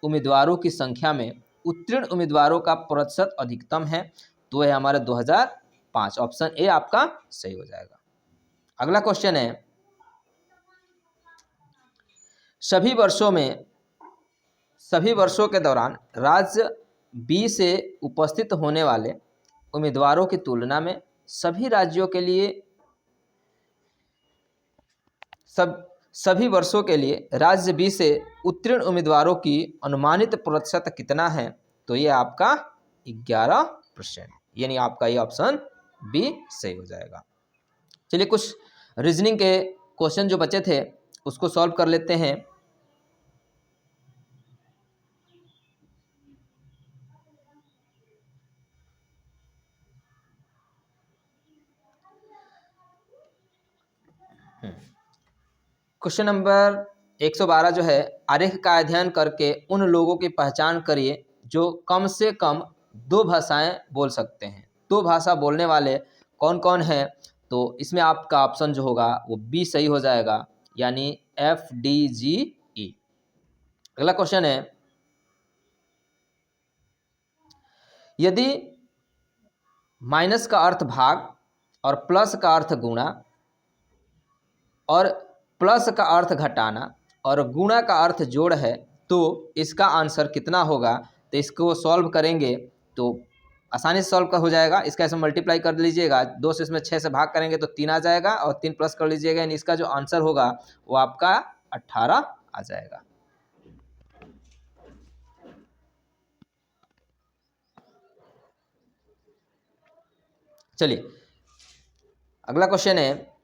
उम्मीदवारों की संख्या में उत्तीर्ण उम्मीदवारों का प्रतिशत अधिकतम है? तो है हमारा 2005, ऑप्शन ए आपका सही हो जाएगा। अगला क्वेश्चन है सभी वर्षों के दौरान राज्य बी से उपस्थित होने वाले उम्मीदवारों की तुलना में सभी वर्षों के लिए राज्य बी से उत्तीर्ण उम्मीदवारों की अनुमानित प्रतिशत कितना है? तो ये आपका 11%, यानी आपका ये ऑप्शन बी सही हो जाएगा। चलिए कुछ रीजनिंग के क्वेश्चन जो बचे थे उसको सॉल्व कर लेते हैं। क्वेश्चन नंबर 112 जो है, आरेख का अध्ययन करके उन लोगों की पहचान करिए जो कम से कम 2 भाषाएं बोल सकते हैं। 2 भाषा बोलने वाले कौन कौन हैं? तो इसमें आपका ऑप्शन जो होगा वो बी सही हो जाएगा, यानी FDGE। अगला क्वेश्चन है यदि माइनस का अर्थ भाग और प्लस का अर्थ गुणा और प्लस का अर्थ घटाना और गुणा का अर्थ जोड़ है, तो इसका आंसर कितना होगा? तो इसको सॉल्व करेंगे तो आसानी से सॉल्व हो जाएगा। इसका ऐसे मल्टीप्लाई कर लीजिएगा, 2 से इसमें 6 से भाग करेंगे तो 3 आ जाएगा और 3 प्लस कर लीजिएगा, यानी इसका जो आंसर होगा वो आपका 18 आ जाएगा। चलिए अगला क्वेश्चन है,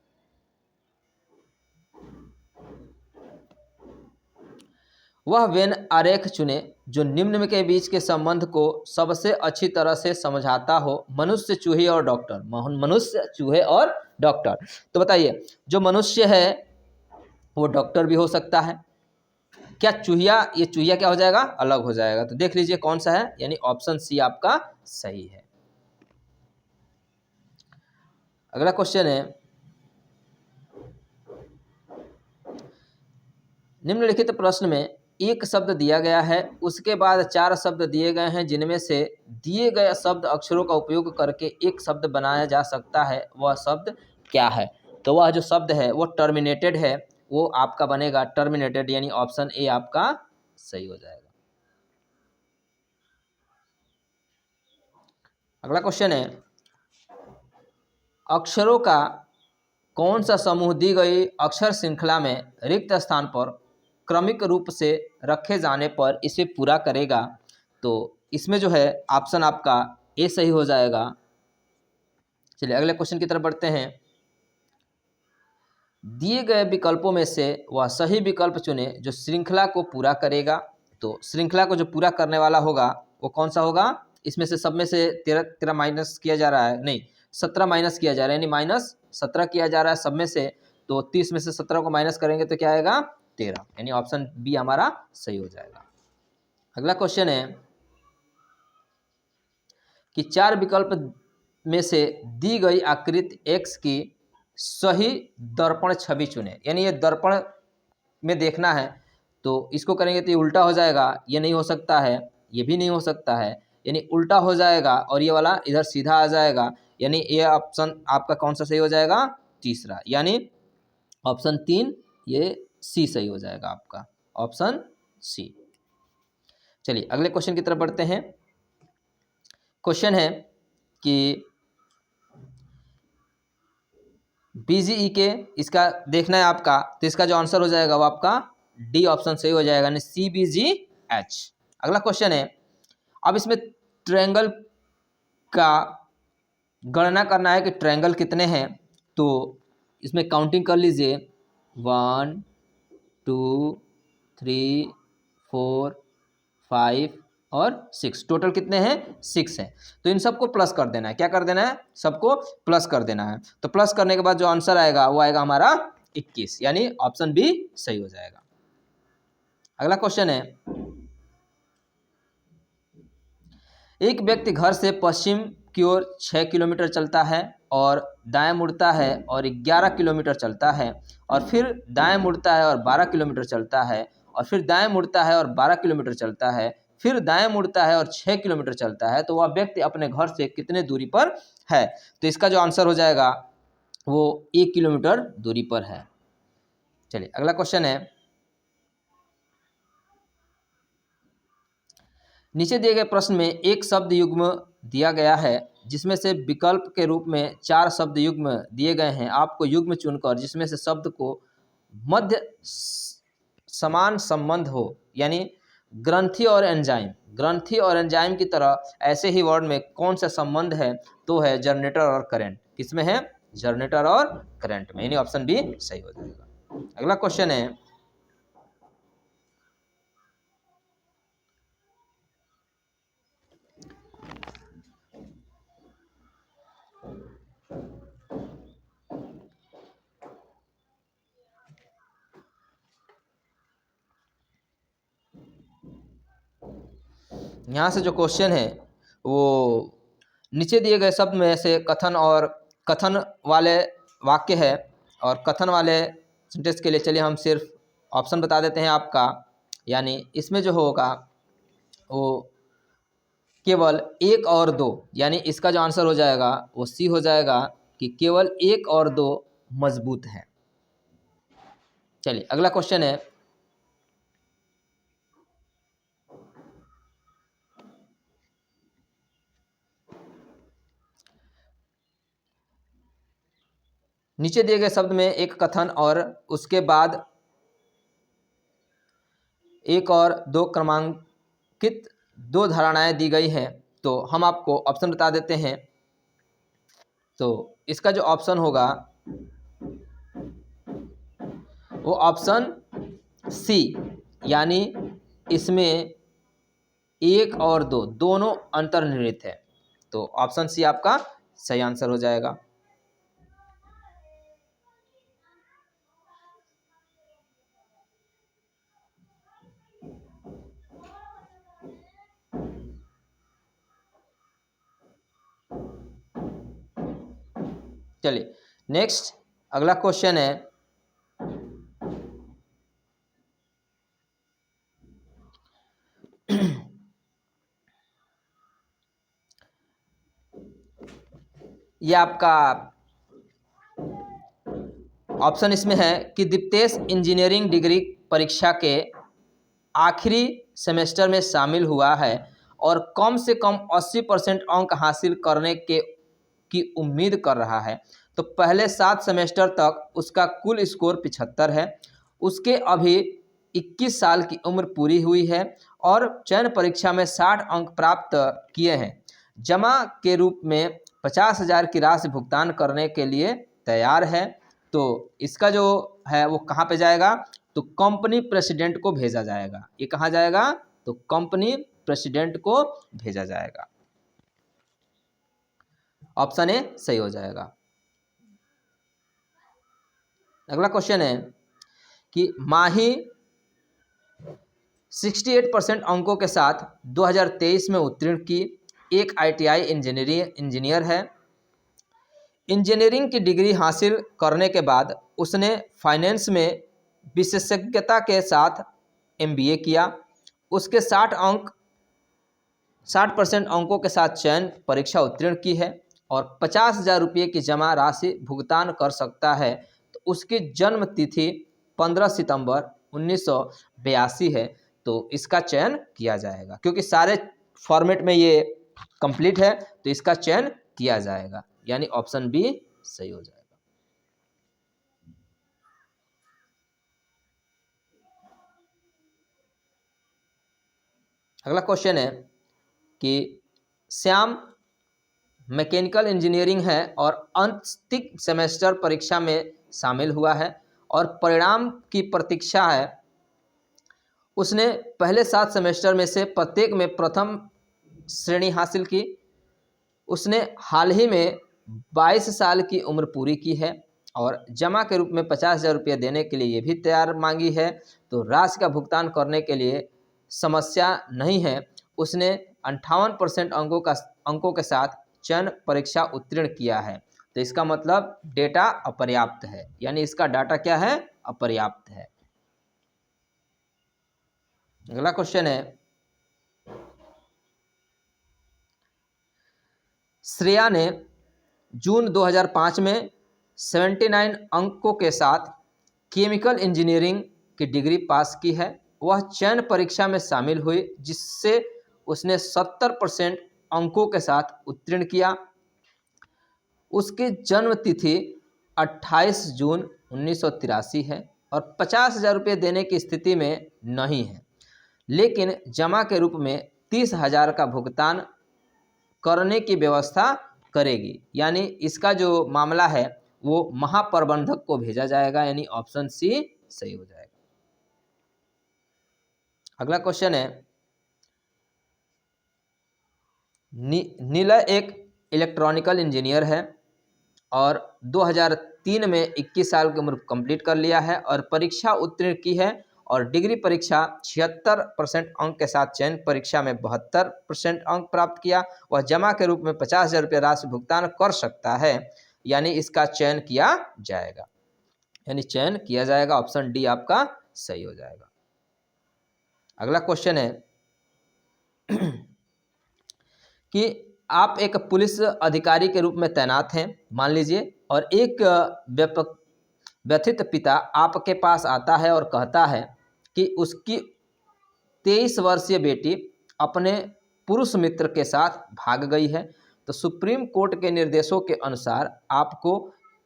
वह वेन आरेख चुने जो निम्न के बीच के संबंध को सबसे अच्छी तरह से समझाता हो, मनुष्य, चूहे और डॉक्टर। मनुष्य, चूहे और डॉक्टर। तो बताइए, जो मनुष्य है वो डॉक्टर भी हो सकता है क्या? चूहिया, ये चूहिया क्या हो जाएगा? अलग हो जाएगा। तो देख लीजिए कौन सा है, यानी ऑप्शन सी आपका सही है। अगला क्वेश्चन है, निम्नलिखित प्रश्न में एक शब्द दिया गया है, उसके बाद 4 शब्द दिए गए हैं, जिनमें से दिए गए शब्द अक्षरों का उपयोग करके एक शब्द बनाया जा सकता है, वह शब्द क्या है? तो वह जो शब्द है वो टर्मिनेटेड है, वो आपका बनेगा टर्मिनेटेड, यानी ऑप्शन ए आपका सही हो जाएगा। अगला क्वेश्चन है, अक्षरों का कौन सा समूह दी गई अक्षर श्रृंखला में रिक्त स्थान पर क्रमिक रूप से रखे जाने पर इसे पूरा करेगा? तो इसमें जो है ऑप्शन आपका ए सही हो जाएगा। चलिए अगले क्वेश्चन की तरफ बढ़ते हैं। दिए गए विकल्पों में से वह सही विकल्प चुने जो श्रृंखला को पूरा करेगा। तो श्रृंखला को जो पूरा करने वाला होगा वो कौन सा होगा? इसमें से सब में से 13 माइनस किया जा रहा है, नहीं 17 माइनस किया जा रहा है, यानी -17 किया जा रहा है सब में से। तो 30 में से 17 को माइनस करेंगे तो क्या आएगा? 13, यानी ऑप्शन बी हमारा सही हो जाएगा। अगला क्वेश्चन है कि 4 विकल्प में से दी गई आकृति x की सही दर्पण छवि चुने, यानी ये दर्पण में देखना है, तो इसको करेंगे तो ये उल्टा हो जाएगा, ये नहीं हो सकता है, ये भी नहीं हो सकता है, यानी उल्टा हो जाएगा और ये वाला इधर सीधा आ जाएगा, यानी ये ऑप्शन आपका कौन सा सही हो जाएगा? तीसरा, यानी ऑप्शन 3 ये सी सही हो जाएगा आपका, ऑप्शन सी। चलिए अगले क्वेश्चन की तरफ बढ़ते हैं। क्वेश्चन है कि बीजीई के इसका देखना है आपका, तो इसका जो आंसर हो जाएगा वो आपका डी ऑप्शन सही हो जाएगा, यानी CBGH। अगला क्वेश्चन है, अब इसमें ट्रायंगल का गणना करना है कि ट्रायंगल कितने हैं। तो इसमें काउंटिंग कर लीजिए, 1 2 3 4 5 और 6, टोटल कितने हैं? 6 हैं। तो इन सबको प्लस कर देना है। क्या कर देना है? सबको प्लस कर देना है। तो प्लस करने के बाद जो आंसर आएगा वो आएगा हमारा 21, यानी ऑप्शन बी सही हो जाएगा। अगला क्वेश्चन है, एक व्यक्ति घर से पश्चिम की ओर 6 किलोमीटर चलता है और दाएं मुड़ता है और 11 किलोमीटर चलता है, और फिर दाएं मुड़ता है और 12 किलोमीटर चलता है, और फिर दाएं मुड़ता है और 12 किलोमीटर चलता है, फिर दाएं मुड़ता है और 6 किलोमीटर चलता है। तो वह व्यक्ति अपने घर से कितने दूरी पर है? तो इसका जो आंसर हो जाएगा वो 1 किलोमीटर दूरी पर है। चलिए अगला क्वेश्चन है, नीचे दिए गए प्रश्न में एक शब्द युग्म दिया गया है, जिसमें से विकल्प के रूप में 4 शब्द युग्म दिए गए हैं। आपको युग्म चुनकर जिसमें से शब्द को मध्य समान संबंध हो, यानी ग्रंथि और एंजाइम, ग्रंथि और एंजाइम की तरह ऐसे ही वर्ड में कौन सा संबंध है? तो है जनरेटर और करंट। किसमें है? जनरेटर और करंट में, यानी ऑप्शन बी सही हो जाएगा। अगला क्वेश्चन है, यहाँ से जो क्वेश्चन है वो नीचे दिए गए शब्द में से कथन और कथन वाले वाक्य है, और कथन वाले सेंटेंस के लिए चलिए हम सिर्फ ऑप्शन बता देते हैं आपका। यानी इसमें जो होगा वो केवल 1 और 2, यानी इसका जो आंसर हो जाएगा वो सी हो जाएगा कि केवल 1 और 2 मजबूत है। चलिए अगला क्वेश्चन है, नीचे दिए गए शब्द में एक कथन और उसके बाद 1 और 2 क्रमांकित 2 धारणाएं दी गई हैं। तो हम आपको ऑप्शन बता देते हैं। तो इसका जो ऑप्शन होगा वो ऑप्शन सी, यानी इसमें 1 और 2 दोनों अंतर्निहित है। तो ऑप्शन सी आपका सही आंसर हो जाएगा। चलिए नेक्स्ट अगला क्वेश्चन है, ये आपका ऑप्शन इसमें है कि दीप्तेश इंजीनियरिंग डिग्री परीक्षा के आखिरी सेमेस्टर में शामिल हुआ है और कम से कम 80% अंक हासिल करने की उम्मीद कर रहा है। तो पहले 7 सेमेस्टर तक उसका कुल स्कोर 75 है। उसके अभी 21 साल की उम्र पूरी हुई है और चयन परीक्षा में 60 अंक प्राप्त किए हैं। जमा के रूप में 50,000 की राशि भुगतान करने के लिए तैयार है। तो इसका जो है वो कहाँ पे जाएगा, तो कंपनी प्रेसिडेंट को भेजा जाएगा। ये कहाँ जाएगा, तो कंपनी प्रेसिडेंट को भेजा जाएगा। ऑप्शन ए सही हो जाएगा। अगला क्वेश्चन है कि माही 68% अंकों के साथ 2023 में उत्तीर्ण की एक ITI इंजीनियर है। इंजीनियरिंग की डिग्री हासिल करने के बाद उसने फाइनेंस में विशेषज्ञता के साथ MBA किया। उसके 60% अंकों के साथ चयन परीक्षा उत्तीर्ण की है और 50,000 रुपये की जमा राशि भुगतान कर सकता है। तो उसकी जन्म तिथि 15 सितंबर 1982 है। तो इसका चयन किया जाएगा, क्योंकि सारे फॉर्मेट में ये कंप्लीट है तो इसका चयन किया जाएगा, यानी ऑप्शन बी सही हो जाएगा। अगला क्वेश्चन है कि श्याम मैकेनिकल इंजीनियरिंग है और अंतिम सेमेस्टर परीक्षा में शामिल हुआ है और परिणाम की प्रतीक्षा है। उसने पहले 7 सेमेस्टर में से प्रत्येक में प्रथम श्रेणी हासिल की। उसने हाल ही में 22 साल की उम्र पूरी की है और जमा के रूप में 50,000 रुपये देने के लिए ये भी तैयार मांगी है। तो राशि का भुगतान करने के लिए समस्या नहीं है। उसने 58% अंकों के साथ चयन परीक्षा उत्तीर्ण किया है। तो इसका मतलब डेटा अपर्याप्त है, यानी इसका डाटा क्या है, अपर्याप्त है। अगला क्वेश्चन है, श्रेया ने जून 2005 में 79 अंकों के साथ केमिकल इंजीनियरिंग की डिग्री पास की है। वह चयन परीक्षा में शामिल हुई जिससे उसने 70% अंकों के साथ उत्तीर्ण किया। उसकी जन्म तिथि 28 जून 1983 है और 50,000 रुपये देने की स्थिति में नहीं है, लेकिन जमा के रूप में 30,000 का भुगतान करने की व्यवस्था करेगी। यानी इसका जो मामला है वो महाप्रबंधक को भेजा जाएगा, यानी ऑप्शन सी सही हो जाएगा। अगला क्वेश्चन है, निलय एक इलेक्ट्रॉनिकल इंजीनियर है और 2003 में 21 साल की उम्र कंप्लीट कर लिया है और परीक्षा उत्तीर्ण की है और डिग्री परीक्षा 76% अंक के साथ चयन परीक्षा में 72% अंक प्राप्त किया। वह जमा के रूप में 50,000 रुपये राशि भुगतान कर सकता है, यानी इसका चयन किया जाएगा, यानी चयन किया जाएगा। ऑप्शन डी आपका सही हो जाएगा। अगला क्वेश्चन है कि आप एक पुलिस अधिकारी के रूप में तैनात हैं, मान लीजिए, और एक व्यथित पिता आपके पास आता है और कहता है कि उसकी 23 वर्षीय बेटी अपने पुरुष मित्र के साथ भाग गई है। तो सुप्रीम कोर्ट के निर्देशों के अनुसार आपको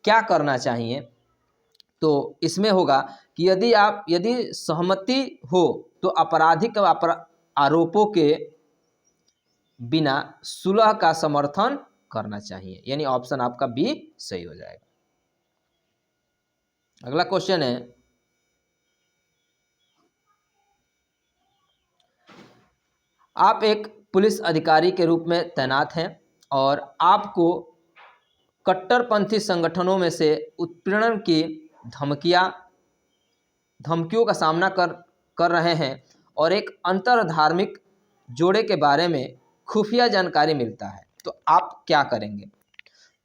क्या करना चाहिए। तो इसमें होगा कि यदि सहमति हो तो आपराधिक आरोपों के बिना सुलह का समर्थन करना चाहिए, यानी ऑप्शन आपका बी सही हो जाएगा। अगला क्वेश्चन है, आप एक पुलिस अधिकारी के रूप में तैनात हैं और आपको कट्टरपंथी संगठनों में से उत्पीड़न की धमकियों का सामना कर रहे हैं और एक अंतर धार्मिक जोड़े के बारे में खुफिया जानकारी मिलता है, तो आप क्या करेंगे?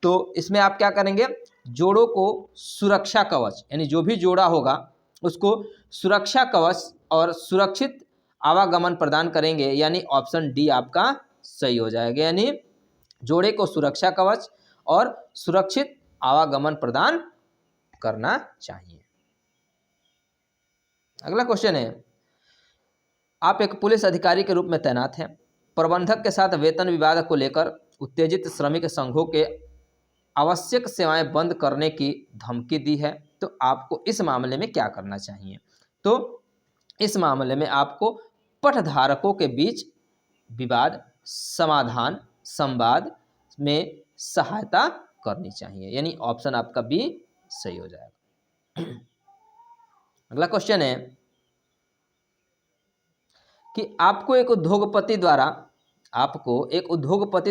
तो इसमें आप क्या करेंगे, जोड़ों को सुरक्षा कवच, यानी जो भी जोड़ा होगा उसको सुरक्षा कवच और सुरक्षित आवागमन प्रदान करेंगे, यानी ऑप्शन डी आपका सही हो जाएगा, यानी जोड़े को सुरक्षा कवच और सुरक्षित आवागमन प्रदान करना चाहिए। अगला क्वेश्चन है, आप एक पुलिस अधिकारी के रूप में तैनात हैं, प्रबंधक के साथ वेतन विवाद को लेकर उत्तेजित श्रमिक संघों के आवश्यक सेवाएं बंद करने की धमकी दी है, तो आपको इस मामले में क्या करना चाहिए? तो इस मामले में आपको पटधारकों के बीच विवाद समाधान संवाद में सहायता करनी चाहिए, यानी ऑप्शन आपका बी सही हो जाएगा। अगला क्वेश्चन है कि आपको एक उद्योगपति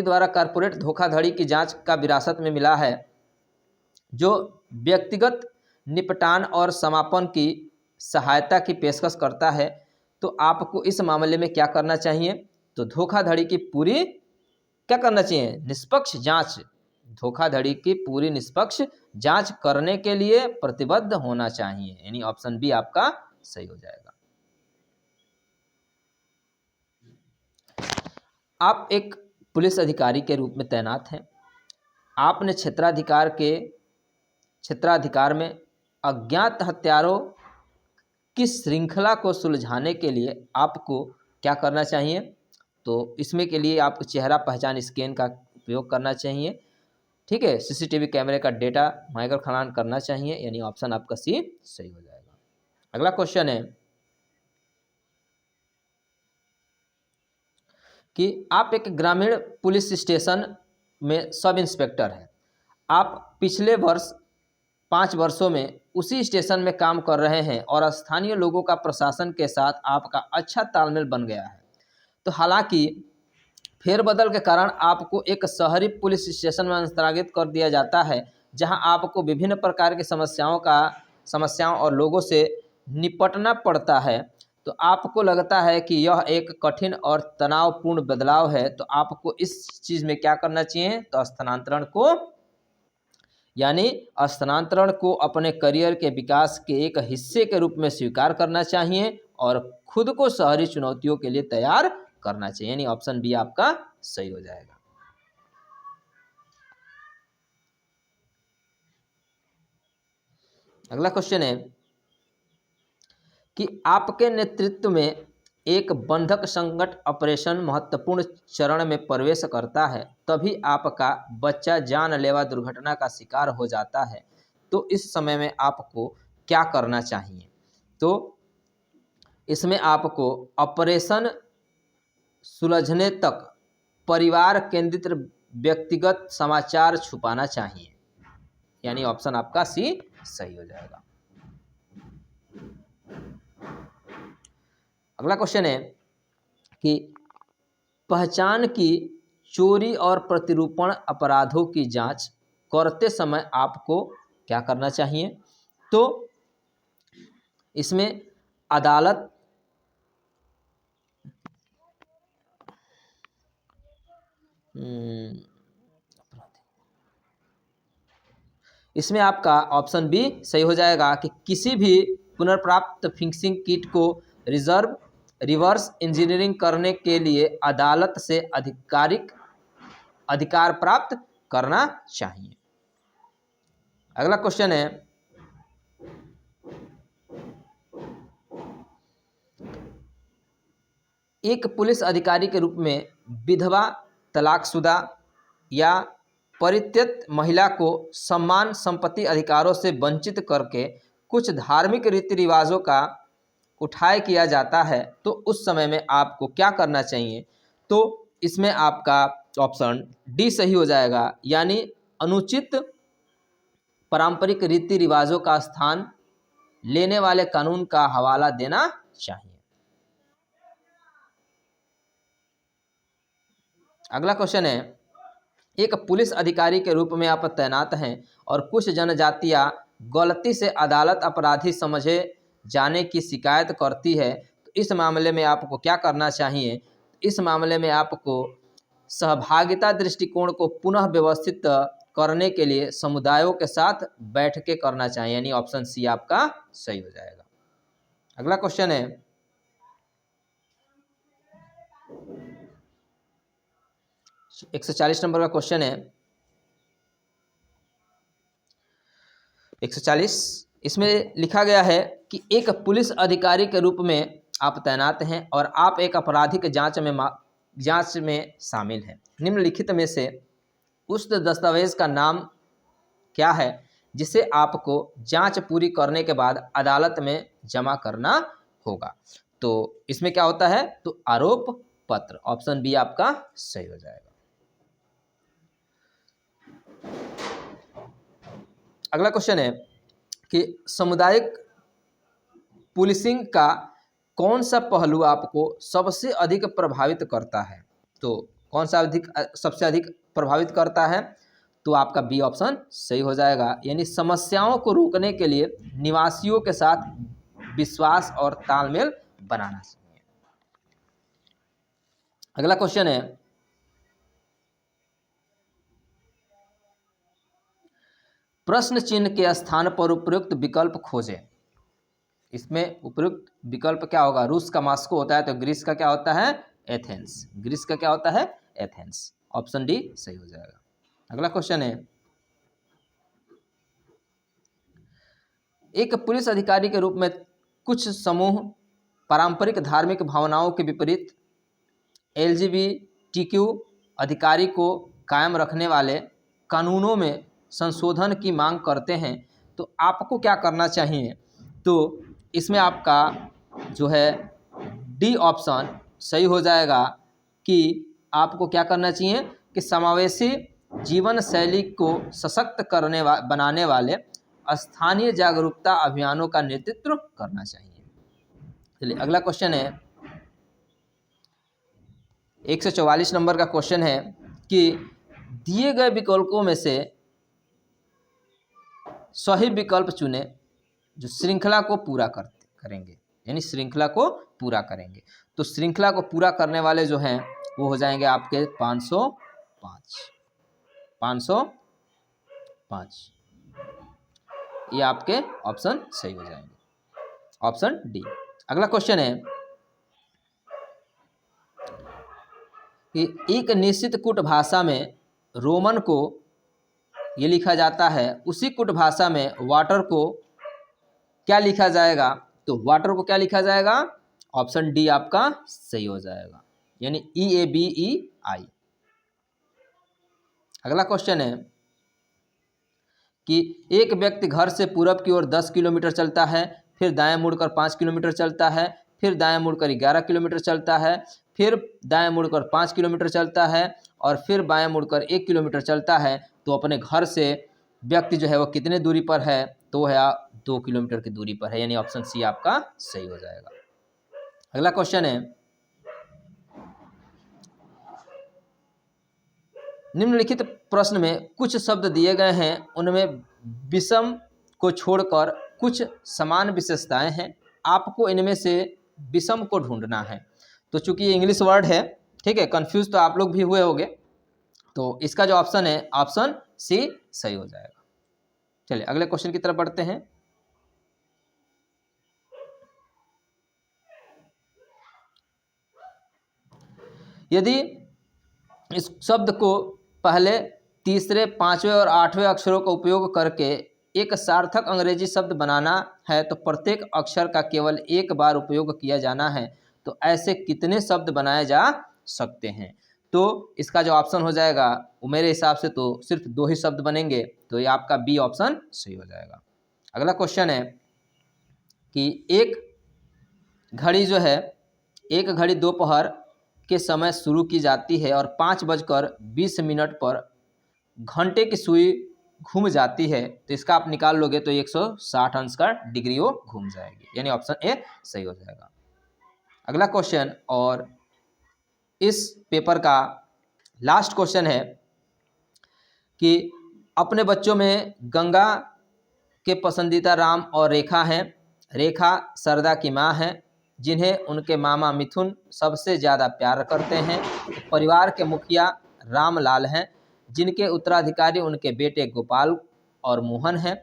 द्वारा कॉर्पोरेट धोखाधड़ी की जांच का विरासत में मिला है, जो व्यक्तिगत निपटान और समापन की सहायता की पेशकश करता है, तो आपको इस मामले में क्या करना चाहिए? तो धोखाधड़ी की पूरी क्या करना चाहिए? निष्पक्ष जांच, धोखाधड़ी की पूरी निष्पक्ष जांच करने के लिए प्रतिबद्ध होना चाहिए, यानी ऑप्शन बी आपका सही हो जाएगा। आप एक पुलिस अधिकारी के रूप में तैनात हैं, आपने क्षेत्राधिकार में अज्ञात हत्यारों की श्रृंखला को सुलझाने के लिए आपको क्या करना चाहिए? तो इसमें के लिए आपको चेहरा पहचान स्कैन का उपयोग करना चाहिए, ठीक है, सीसीटीवी कैमरे का डेटा माइक्रो खनन करना चाहिए, यानी ऑप्शन आपका सी सही हो जाएगा। अगला क्वेश्चन है कि आप एक ग्रामीण पुलिस स्टेशन में सब इंस्पेक्टर हैं, आप पिछले 5 वर्षों में उसी स्टेशन में काम कर रहे हैं और स्थानीय लोगों का प्रशासन के साथ आपका अच्छा तालमेल बन गया है, तो हालांकि फेरबदल के कारण आपको एक शहरी पुलिस स्टेशन में स्थानांतरित कर दिया जाता है, जहां आपको विभिन्न प्रकार की समस्याओं और लोगों से निपटना पड़ता है, तो आपको लगता है कि यह एक कठिन और तनावपूर्ण बदलाव है, तो आपको इस चीज़ में क्या करना चाहिए? तो स्थानांतरण को अपने करियर के विकास के एक हिस्से के रूप में स्वीकार करना चाहिए और खुद को शहरी चुनौतियों के लिए तैयार करना चाहिए, यानी ऑप्शन बी आपका सही हो जाएगा। अगला क्वेश्चन है कि आपके नेतृत्व में एक बंधक संकट ऑपरेशन महत्वपूर्ण चरण में प्रवेश करता है, तभी आपका बच्चा जानलेवा दुर्घटना का शिकार हो जाता है, तो इस समय में आपको क्या करना चाहिए? तो इसमें आपको ऑपरेशन सुलझने तक परिवार केंद्रित व्यक्तिगत समाचार छुपाना चाहिए, यानी ऑप्शन आपका सी सही हो जाएगा। अगला क्वेश्चन है कि पहचान की चोरी और प्रतिरूपण अपराधों की जांच करते समय आपको क्या करना चाहिए? तो इसमें अदालत इसमें आपका ऑप्शन बी सही हो जाएगा कि किसी भी पुनर्प्राप्त फिशिंग किट को रिवर्स इंजीनियरिंग करने के लिए अदालत से अधिकार प्राप्त करना चाहिए। अगला क्वेश्चन है एक पुलिस अधिकारी के रूप में विधवा, तलाकशुदा या परित्यक्त महिला को समान संपत्ति अधिकारों से वंचित करके कुछ धार्मिक रीति रिवाजों का उठाव किया जाता है, तो उस समय में आपको क्या करना चाहिए? तो इसमें आपका ऑप्शन डी सही हो जाएगा, यानी अनुचित पारंपरिक रीति रिवाजों का स्थान लेने वाले कानून का हवाला देना चाहिए। अगला क्वेश्चन है, एक पुलिस अधिकारी के रूप में आप तैनात हैं और कुछ जनजातियां गलती से अदालत अपराधी समझे जाने की शिकायत करती है, तो इस मामले में आपको क्या करना चाहिए? इस मामले में आपको सहभागिता दृष्टिकोण को पुनः व्यवस्थित करने के लिए समुदायों के साथ बैठ के करना चाहिए, यानी ऑप्शन सी आपका सही हो जाएगा। अगला क्वेश्चन है, 140 नंबर का क्वेश्चन है, 140। इसमें लिखा गया है कि एक पुलिस अधिकारी के रूप में आप तैनात हैं और आप एक आपराधिक जांच में शामिल हैं। निम्नलिखित में से उस दस्तावेज का नाम क्या है जिसे आपको जांच पूरी करने के बाद अदालत में जमा करना होगा? तो इसमें क्या होता है? तो आरोप पत्र, ऑप्शन बी आपका सही हो जाएगा। अगला क्वेश्चन है कि सामुदायिक पुलिसिंग का कौन सा पहलू आपको सबसे अधिक प्रभावित करता है? तो कौन सा सबसे अधिक प्रभावित करता है? तो आपका बी ऑप्शन सही हो जाएगा, यानी समस्याओं को रोकने के लिए निवासियों के साथ विश्वास और तालमेल बनाना चाहिए। अगला क्वेश्चन है, प्रश्न चिन्ह के स्थान पर उपयुक्त विकल्प खोजें। इसमें उपयुक्त विकल्प क्या होगा? रूस का मॉस्को होता है, तो ग्रीस का क्या होता है? एथेंस। ग्रीस का क्या होता है? एथेंस। ऑप्शन डी सही हो जाएगा। अगला क्वेश्चन है, एक पुलिस अधिकारी के रूप में कुछ समूह पारंपरिक धार्मिक भावनाओं के विपरीत LGBTQ अधिकारी को कायम रखने वाले कानूनों में संशोधन की मांग करते हैं, तो आपको क्या करना चाहिए? तो इसमें आपका जो है डी ऑप्शन सही हो जाएगा कि आपको क्या करना चाहिए कि समावेशी जीवन शैली को सशक्त बनाने वाले स्थानीय जागरूकता अभियानों का नेतृत्व करना चाहिए। चलिए अगला क्वेश्चन है, 144 नंबर का क्वेश्चन है कि दिए गए विकल्पों में से सही विकल्प चुने जो श्रृंखला को पूरा करेंगे, यानी श्रृंखला को पूरा करेंगे। तो श्रृंखला को पूरा करने वाले जो हैं वो हो जाएंगे आपके 505। ये आपके ऑप्शन सही हो जाएंगे, ऑप्शन डी। अगला क्वेश्चन है कि एक निश्चित कूट भाषा में रोमन को ये लिखा जाता है, उसी कूट भाषा में वाटर को क्या लिखा जाएगा? तो वाटर को क्या लिखा जाएगा? ऑप्शन डी आपका सही हो जाएगा, यानी EABEI। अगला क्वेश्चन है कि एक व्यक्ति घर से पूरब की ओर 10 किलोमीटर चलता है, फिर दाएं मुड़कर 5 किलोमीटर चलता है, फिर दाएं मुड़कर 11 किलोमीटर चलता है, फिर दाएं मुड़कर 5 किलोमीटर चलता है और फिर बाएं मुड़कर 1 किलोमीटर चलता है। तो अपने घर से व्यक्ति जो है वो कितने दूरी पर है? तो है 2 किलोमीटर की दूरी पर है, यानी ऑप्शन सी आपका सही हो जाएगा। अगला क्वेश्चन है, निम्नलिखित प्रश्न में कुछ शब्द दिए गए हैं, उनमें विषम को छोड़कर कुछ समान विशेषताएं हैं, आपको इनमें से विषम को ढूंढना है। तो चूंकि ये इंग्लिश वर्ड है, ठीक है, कंफ्यूज तो आप लोग भी हुए होंगे, तो इसका जो ऑप्शन है ऑप्शन सी सही हो जाएगा। चलिए अगले क्वेश्चन की तरफ बढ़ते हैं। यदि इस शब्द को पहले, तीसरे, पांचवें और आठवें अक्षरों का उपयोग करके एक सार्थक अंग्रेजी शब्द बनाना है तो प्रत्येक अक्षर का केवल एक बार उपयोग किया जाना है, तो ऐसे कितने शब्द बनाए जा सकते हैं? तो इसका जो ऑप्शन हो जाएगा वो मेरे हिसाब से तो सिर्फ 2 ही शब्द बनेंगे, तो ये आपका बी ऑप्शन सही हो जाएगा। अगला क्वेश्चन है कि एक घड़ी दोपहर के समय शुरू की जाती है और 5:20 पर घंटे की सुई घूम जाती है, तो इसका आप निकाल लोगे तो 160 अंश का डिग्री वो घूम जाएगी, यानी ऑप्शन ए सही हो जाएगा। अगला क्वेश्चन, और इस पेपर का लास्ट क्वेश्चन है कि अपने बच्चों में गंगा के पसंदीदा राम और रेखा हैं। रेखा सरदा की माँ हैं, जिन्हें उनके मामा मिथुन सबसे ज़्यादा प्यार करते हैं। परिवार के मुखिया रामलाल हैं, जिनके उत्तराधिकारी उनके बेटे गोपाल और मोहन हैं।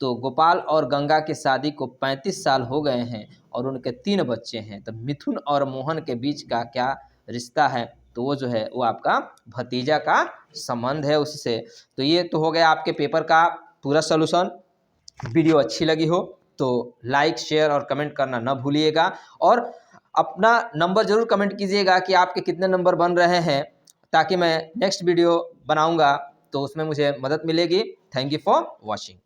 तो गोपाल और गंगा की शादी को 35 साल हो गए हैं और उनके 3 बच्चे हैं। तो मिथुन और मोहन के बीच का क्या रिश्ता है, तो वो जो है वो आपका भतीजा का संबंध है उससे। तो ये तो हो गया आपके पेपर का पूरा सॉल्यूशन। वीडियो अच्छी लगी हो तो लाइक, शेयर और कमेंट करना न भूलिएगा, और अपना नंबर ज़रूर कमेंट कीजिएगा कि आपके कितने नंबर बन रहे हैं, ताकि मैं नेक्स्ट वीडियो बनाऊंगा तो उसमें मुझे मदद मिलेगी। Thank you for watching.